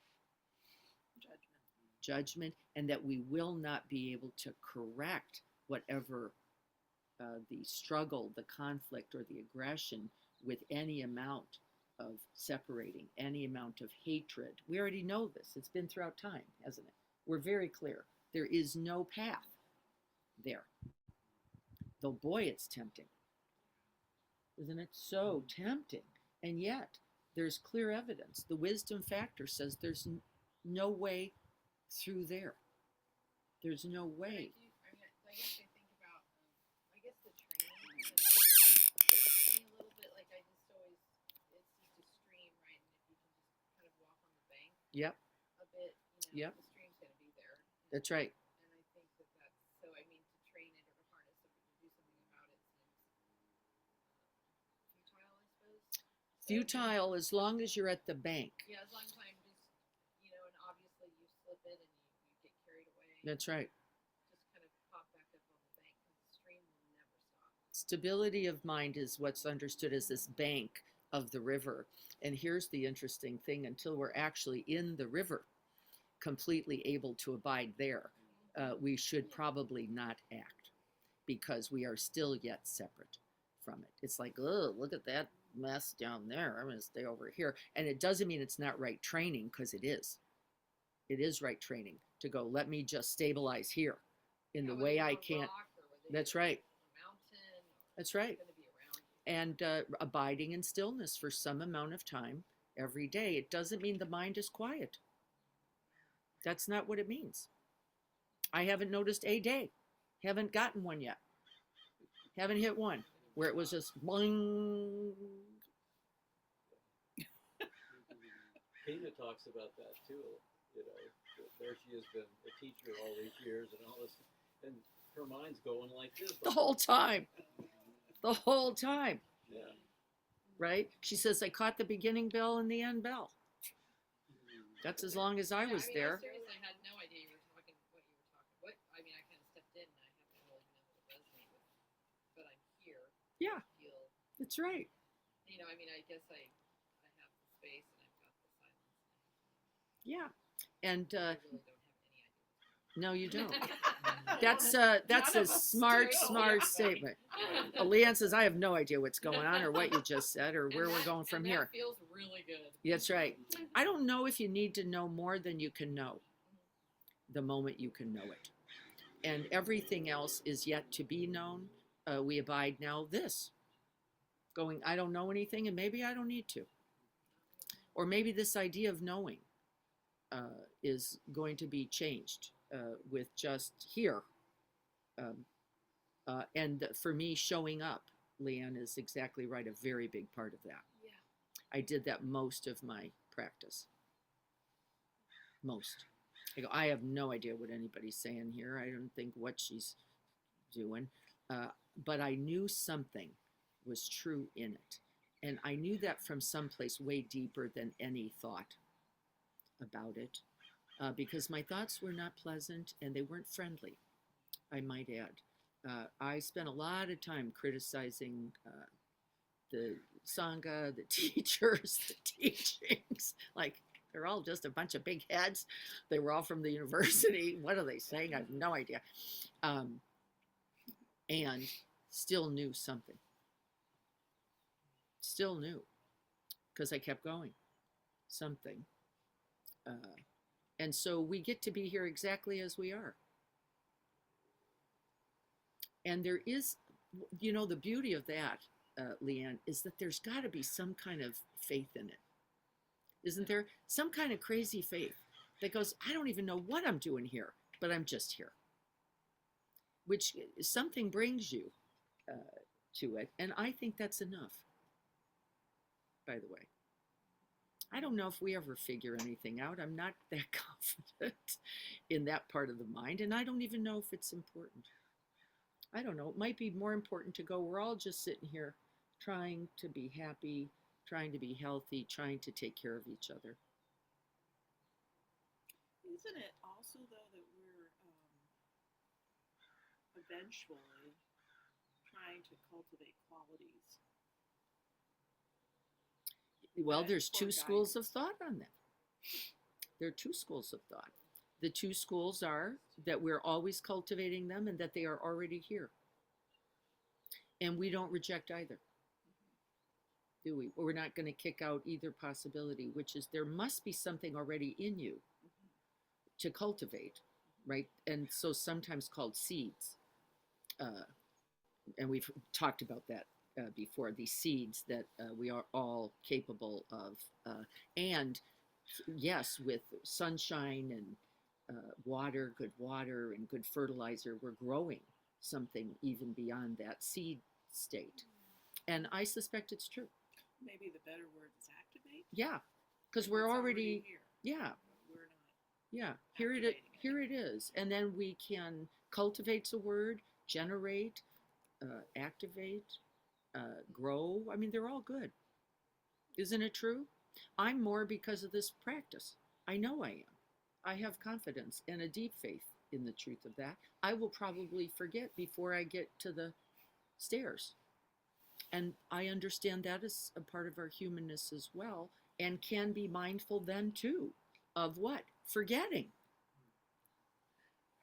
judgment, and that we will not be able to correct whatever the struggle, the conflict, or the aggression with any amount of separating, any amount of hatred. We already know this. It's been throughout time, hasn't it? We're very clear. There is no path there. Though, boy, it's tempting. Isn't it so tempting? And yet, there's clear evidence. The wisdom factor says there's no way through there. There's no way. I guess I think about, I guess the training gets me a little bit, like I just always, it's just a stream, right? And if you can just kind of walk on the bank Yep, a bit, Yep. the stream's going to be there. that's right. And I think that's, so I mean, to train it or to harness it or to do something about it seems futile, I suppose. So, Futile as long as you're at the bank. Yeah, as long as I'm just, and obviously you slip it and you get carried away. That's right. Just kind of pop back up on the bank because the stream will never stop. Stability of mind is what's understood as this bank of the river. And here's the interesting thing, until we're actually in the river, completely able to abide there, we should probably not act, because we are still yet separate from it. It's like, oh, look at that mess down there. I'm going to stay over here. And it doesn't mean it's not right training, because it is. It is right training to go, let me just stabilize here in the way I can. That's right. That's right. And abiding in stillness for some amount of time every day. It doesn't mean the mind is quiet. That's not what it means. I haven't noticed a day. Haven't gotten one yet. Haven't hit one where it was just boing. Tina talks about that too. There she has been a teacher all these years and all this, and her mind's going like this The whole time. The whole time. Yeah. Right? She says, I caught the beginning bell and the end bell. That's as long as I was there. I seriously had no idea you were talking what you were talking. I mean, I kind of stepped in and I haven't really been able to resonate with it, but I'm here. Yeah. I feel, That's right. I mean, I guess I have the space and I've got the silence. Yeah. And I really don't have any idea. no, you don't. That's a smart statement. Leanne says, I have no idea what's going on or what you just said or where we're going from here. That feels really good. That's right. I don't know if you need to know more than you can know the moment you can know it. And everything else is yet to be known. We abide now this. Going, I don't know anything and maybe I don't need to. Or maybe this idea of knowing is going to be changed with just here. And for me, showing up, Leanne is exactly right, a very big part of that. Yeah. I did that most of my practice. Most. I go, I have no idea what anybody's saying here. I don't think what she's doing. But I knew something was true in it. And I knew that from someplace way deeper than any thought about it. Because my thoughts were not pleasant and they weren't friendly, I might add. I spent a lot of time criticizing the Sangha, the teachers, the teachings. Like, they're all just a bunch of big heads. They were all from the university. What are they saying? I have no idea. And still knew something. Still knew. Because I kept going. Something. And so we get to be here exactly as we are. And there is, the beauty of that, Leanne, is that there's got to be some kind of faith in it. Isn't there? Some kind of crazy faith that goes, I don't even know what I'm doing here, but I'm just here. Which something brings you to it. And I think that's enough, by the way. I don't know if we ever figure anything out. I'm not that confident in that part of the mind. And I don't even know if it's important. I don't know. It might be more important to go, we're all just sitting here trying to be happy, trying to be healthy, trying to take care of each other. Isn't it also, though, that we're eventually trying to cultivate qualities? Well, That there's two for schools of guidance. thought on that. There are two schools of thought. The two schools are that we're always cultivating them and that they are already here. And we don't reject either, do we? We're not going to kick out either possibility, which is there must be something already in you to cultivate, right? And so sometimes called seeds. And we've talked about that before, these seeds that we are all capable of. And yes, with sunshine and good water and good fertilizer, we're growing something even beyond that seed state. And I suspect it's true. Maybe the better word is activate. Yeah, because we're It's already, here. yeah, But we're not. yeah. Activating it. Here it is. And then we can cultivate's a word, generate, activate, grow. I mean, they're all good. Isn't it true? I'm more because of this practice. I know I am. I have confidence and a deep faith in the truth of that. I will probably forget before I get to the stairs. And I understand that is a part of our humanness as well, and can be mindful then too of what? Forgetting.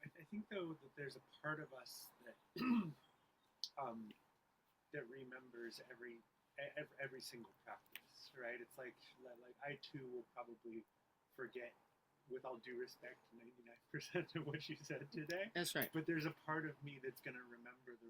I think though that there's a part of us that that remembers every single practice, right? It's like I too will probably forget, with all due respect, 99% of what you said today. That's right. But there's a part of me that's going to remember the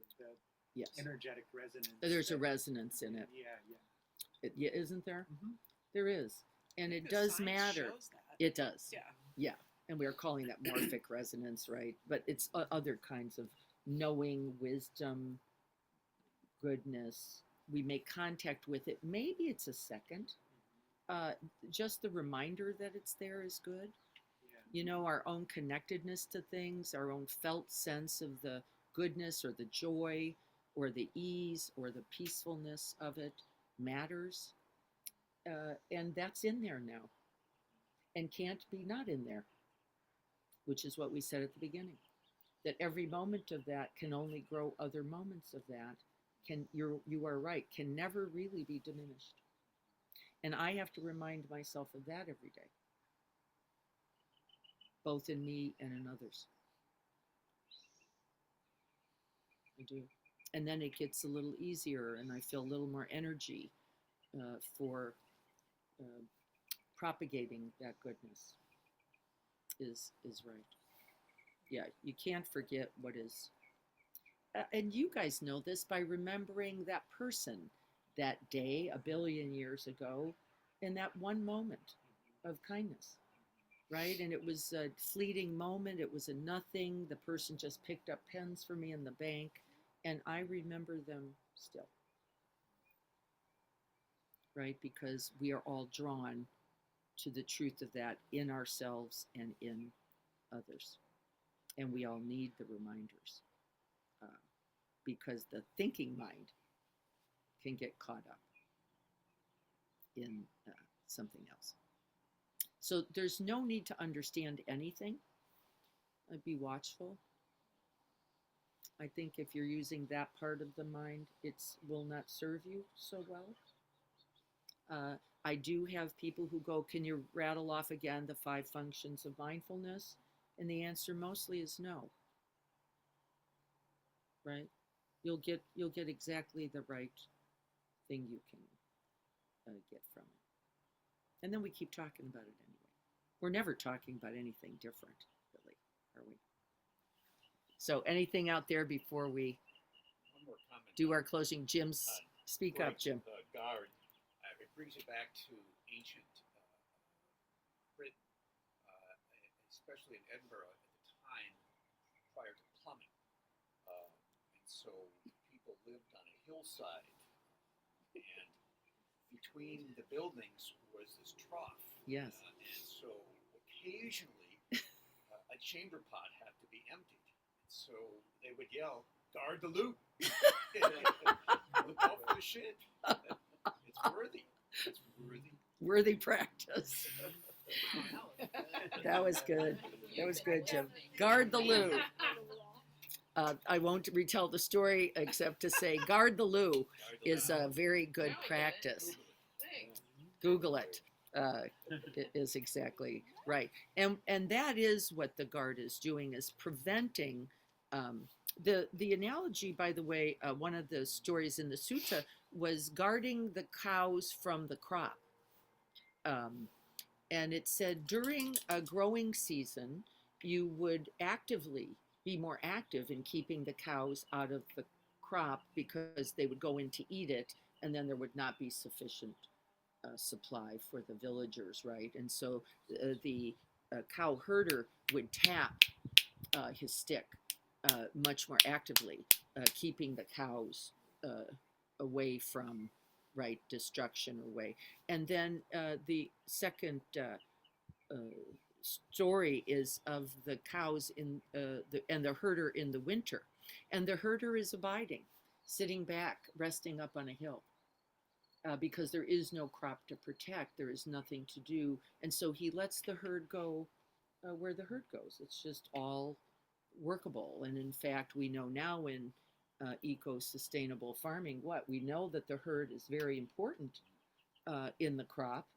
Yes. energetic resonance. There's a resonance in it. Yeah. Isn't there? Mm-hmm. There is. And it Because does science matter. shows that. It does. Yeah. Yeah. And we're calling that morphic resonance, right? But it's other kinds of knowing, wisdom, goodness. We make contact with it. Maybe it's a second. Just the reminder that it's there is good. Yeah. Our own connectedness to things, our own felt sense of the goodness or the joy or the ease or the peacefulness of it matters. And that's in there now and can't be not in there, which is what we said at the beginning, that every moment of that can only grow other moments of that. You are right, can never really be diminished. And I have to remind myself of that every day, both in me and in others. I do. And then it gets a little easier and I feel a little more energy for propagating that goodness is right. Yeah, you can't forget what is. And you guys know this by remembering that person that day a billion years ago in that one moment of kindness, right? And it was a fleeting moment. It was a nothing. The person just picked up pens for me in the bank, and I remember them still, right? Because we are all drawn to the truth of that in ourselves and in others. And we all need the reminders because the thinking mind can get caught up in something else. So there's no need to understand anything. Be watchful. I think if you're using that part of the mind, it will not serve you so well. I do have people who go, can you rattle off again the 5 functions of mindfulness? And the answer mostly is no. Right? You'll get exactly the right thing you can get from it. And then we keep talking about it anyway. We're never talking about anything different, really, are we? So anything out there before we One more comment. do our closing? Jim's, speak up, Right, Jim. Guard, it brings it back to ancient Britain, especially in Edinburgh at the time prior to plumbing. And so people lived on a hillside, and between the buildings was this trough. Yes. And so occasionally a chamber pot had to be emptied. So they would yell, "Guard the loot!" Look out for the shit. It's worthy. It's worthy. Worthy practice. That was good. That was good, Jim. Guard the loo. I won't retell the story except to say guard the loo is a very good practice. Google it. It is exactly right. And that is what the guard is doing, is preventing the analogy, by the way, one of the stories in the sutta was guarding the cows from the crop. And it said during a growing season, you would actively be more active in keeping the cows out of the crop because they would go in to eat it, and then there would not be sufficient supply for the villagers, right? And so the cow herder would tap his stick much more actively, keeping the cows away from, right, destruction away. And then the second story is of the cows in and the herder in the winter, and the herder is abiding, sitting back, resting up on a hill. Because there is no crop to protect, there is nothing to do, and so he lets the herd go where the herd goes. It's just all workable. And in fact, we know now in eco-sustainable farming, what we know, that the herd is very important in the crop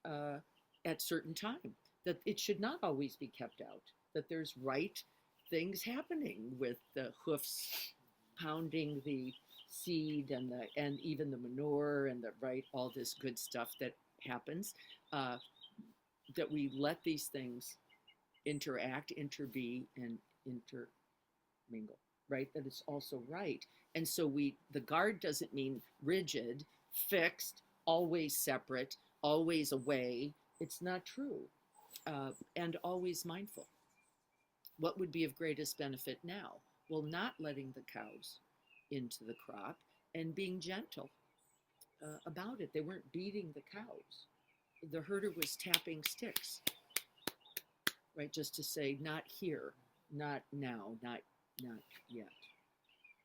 at certain time, that it should not always be kept out, that there's right things happening with the hoofs pounding the seed and even the manure and the right, all this good stuff that happens, that we let these things interact, interbe, and intermingle, right? That it's also right. And so the guard doesn't mean rigid, fixed, always separate, always away. It's not true. And always mindful. What would be of greatest benefit now? Well, not letting the cows into the crop and being gentle about it. They weren't beating the cows. The herder was tapping sticks, right? Just to say, not here, not now, not yet,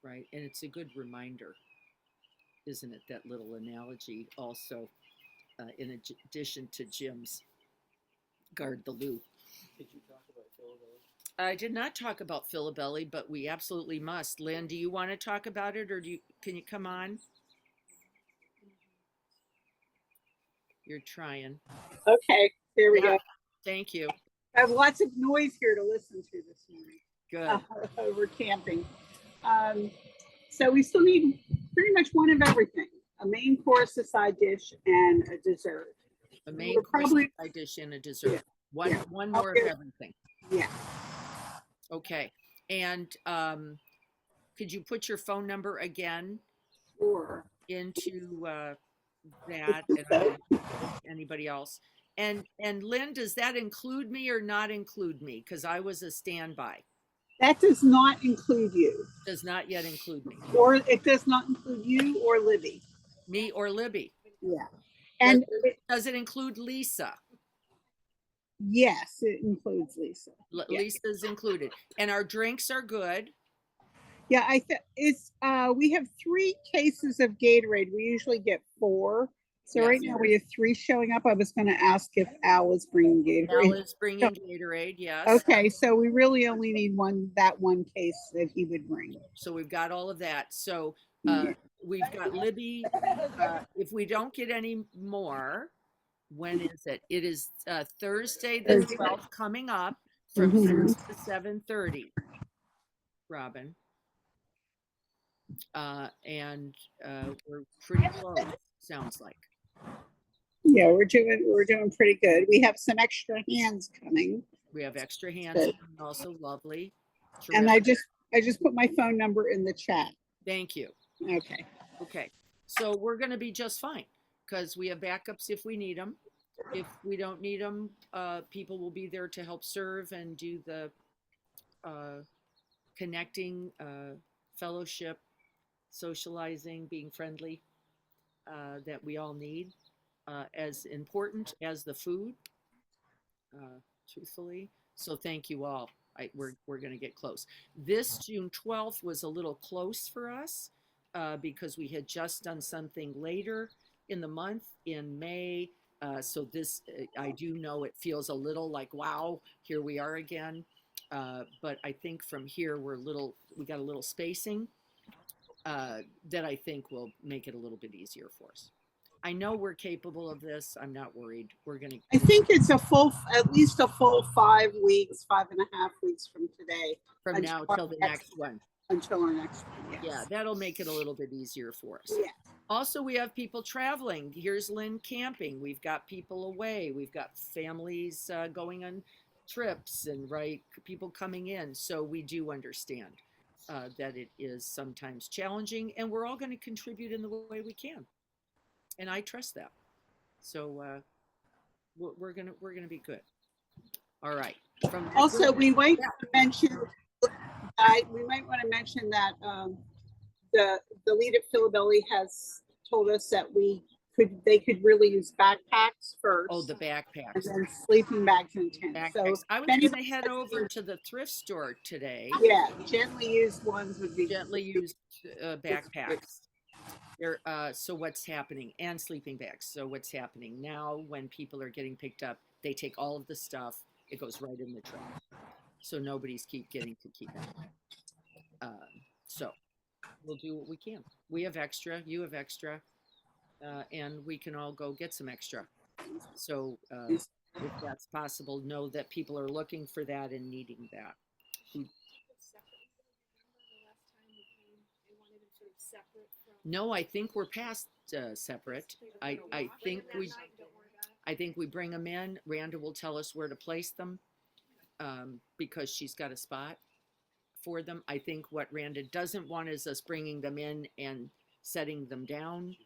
right? And it's a good reminder, isn't it? That little analogy also, in addition to Jim's guard the loo. Did you talk about Philadelphia? I did not talk about Philabelli, but we absolutely must. Lynn, do you want to talk about it, or can you come on? You're trying. Okay, there we Yeah. go. Thank you. I have lots of noise here to listen to this morning Good. over camping. So we still need pretty much one of everything: a main course, a side dish, and a dessert. A main We're course, probably- side dish, and a dessert. Yeah. One Yeah. one more Okay. of everything. Yeah. Okay. And could you put your phone number again Sure. into that, and I will, anybody else? And Lynn, does that include me or not include me? Because I was a standby. That does not include you, Does not yet include me. or it does not include you or Libby. Me or Libby. Yeah. And Does it include Lisa? yes, it includes Lisa. Yeah. Lisa's included. And our drinks are good. Yeah, we have 3 cases of Gatorade. We usually get 4. So right Yes. now we have 3 showing up. I was going to ask if Al was bringing Al Gatorade. is bringing Gatorade, yes. Okay, so we really only need that one case that he would bring. So we've got all of that. So Yeah. we've got Libby. If we don't get any more, when is it? It is Thursday the 12th coming up from 6 to 7:30, Robin. And we're pretty close, sounds like. Yeah, we're doing pretty good. We have some extra hands coming. We have extra hands, Good. also lovely. And Terrific. I just put my phone number in the chat. Thank you. Okay. Okay, so we're gonna be just fine, because we have backups if we need them. If we don't need them, people will be there to help serve and do the connecting, fellowship, socializing, being friendly, that we all need, as important as the food, truthfully. So thank you all. We're going to get close. This June 12th was a little close for us, because we had just done something later in the month in May. So this, I do know it feels a little like, wow, here we are again. But I think from here, we got a little spacing, that I think will make it a little bit easier for us. I know we're capable of this. I'm not worried. We're going to. I think it's at least a full 5 weeks, 5.5 weeks from today. From now till the next one. Until our next one, yes. Yeah, that'll make it a little bit easier for us. Yeah. Also, we have people traveling. Here's Lynn camping. We've got people away. We've got families going on trips and people coming in. So we do understand that it is sometimes challenging, and we're all going to contribute in the way we can. And I trust that. So we're gonna be good. All right. Also, we might mention. We might want to mention that the lead at Philabelli has told us that they could really use backpacks first. Oh, the backpacks. And then sleeping bags and tents. Backpacks. So I was going to head over to the thrift store today. Yeah, gently used ones would be gently used backpacks. So what's happening, and sleeping bags. So what's happening now when people are getting picked up, they take all of the stuff, it goes right in the truck. So nobody's getting to keep it. So we'll do what we can. We have extra, you have extra, and we can all go get some extra. So if that's possible, know that people are looking for that and needing that. No, I think we're past separate. I think we bring them in. Randa will tell us where to place them, because she's got a spot for them. I think what Randa doesn't want is us bringing them in and setting them down,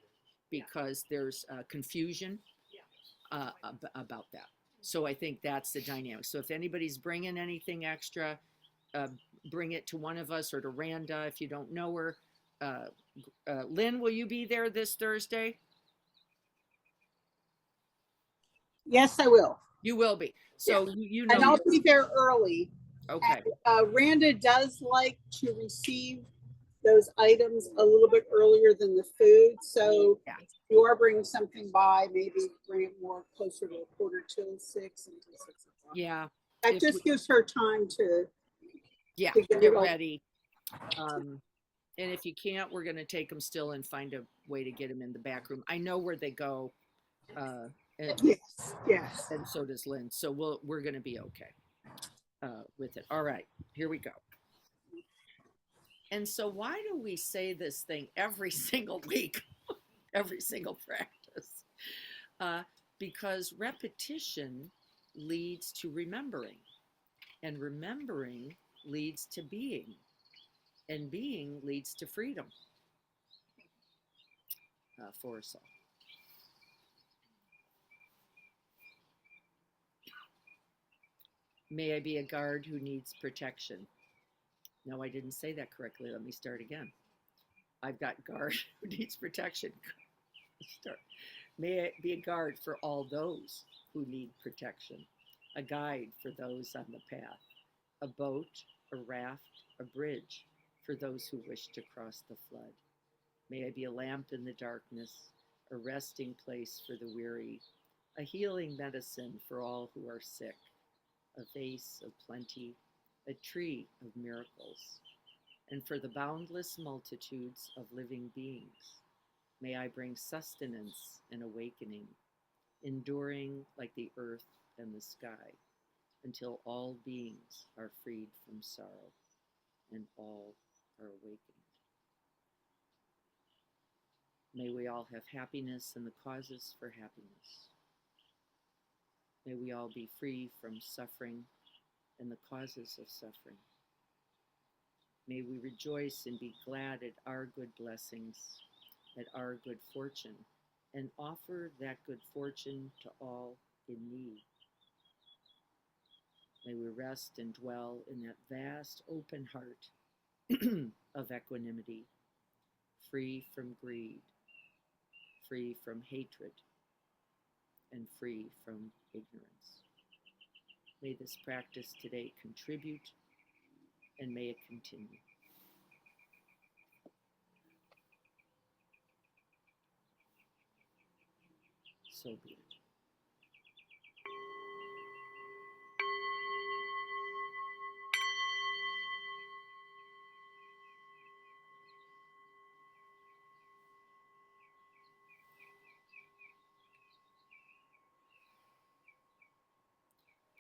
because there's confusion about that. So I think that's the dynamic. So if anybody's bringing anything extra, bring it to one of us or to Randa if you don't know her. Lynn, will you be there this Thursday? Yes, I will. You will be. So you know. And I'll be there early. Okay. And, Randa does like to receive those items a little bit earlier than the food. So if you are bringing something by, maybe bring it more closer to 5:45 until 6 o'clock. Yeah. That just gives her time to get ready. And if you can't, we're going to take them still and find a way to get them in the back room. I know where they go. Yes. And so does Lynn. So we're going to be okay with it. All right, here we go. And so why do we say this thing every single week, every single practice? Because repetition leads to remembering, and remembering leads to being. And being leads to freedom for us all. May I be a guard who needs protection. No, I didn't say that correctly. Let me start again. I've got guard who needs protection. Start. May I be a guard for all those who need protection. A guide for those on the path. A boat, a raft, a bridge for those who wish to cross the flood. May I be a lamp in the darkness, a resting place for the weary, a healing medicine for all who are sick, a vase of plenty, a tree of miracles, and for the boundless multitudes of living beings. May I bring sustenance and awakening, enduring like the earth and the sky, until all beings are freed from sorrow and all are awakened. May we all have happiness and the causes for happiness. May we all be free from suffering and the causes of suffering. May we rejoice and be glad at our good blessings, at our good fortune, and offer that good fortune to all in need. May we rest and dwell in that vast open heart of equanimity, free from greed, free from hatred, and free from ignorance. May this practice today contribute, and may it continue. So be it.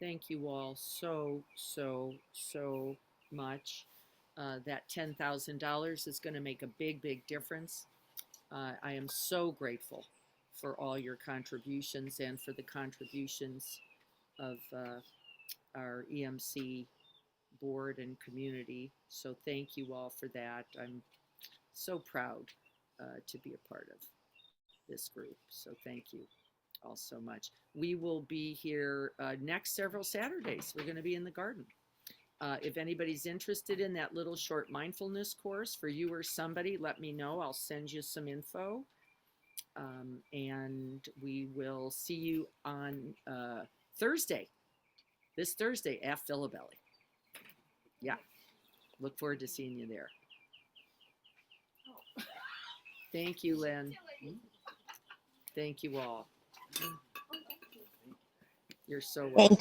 Thank you all so much. That $10,000 is going to make a big difference. I am so grateful for all your contributions and for the contributions of our EMC board and community. So thank you all for that. I'm so proud to be a part of this group. So thank you all so much. We will be here next several Saturdays. We're going to be in the garden. If anybody's interested in that little short mindfulness course for you or somebody, let me know. I'll send you some info. And we will see you on Thursday, this Thursday at Philabelly. Yeah. Look forward to seeing you there. Thank you, Lynn. Thank you all. You're so welcome.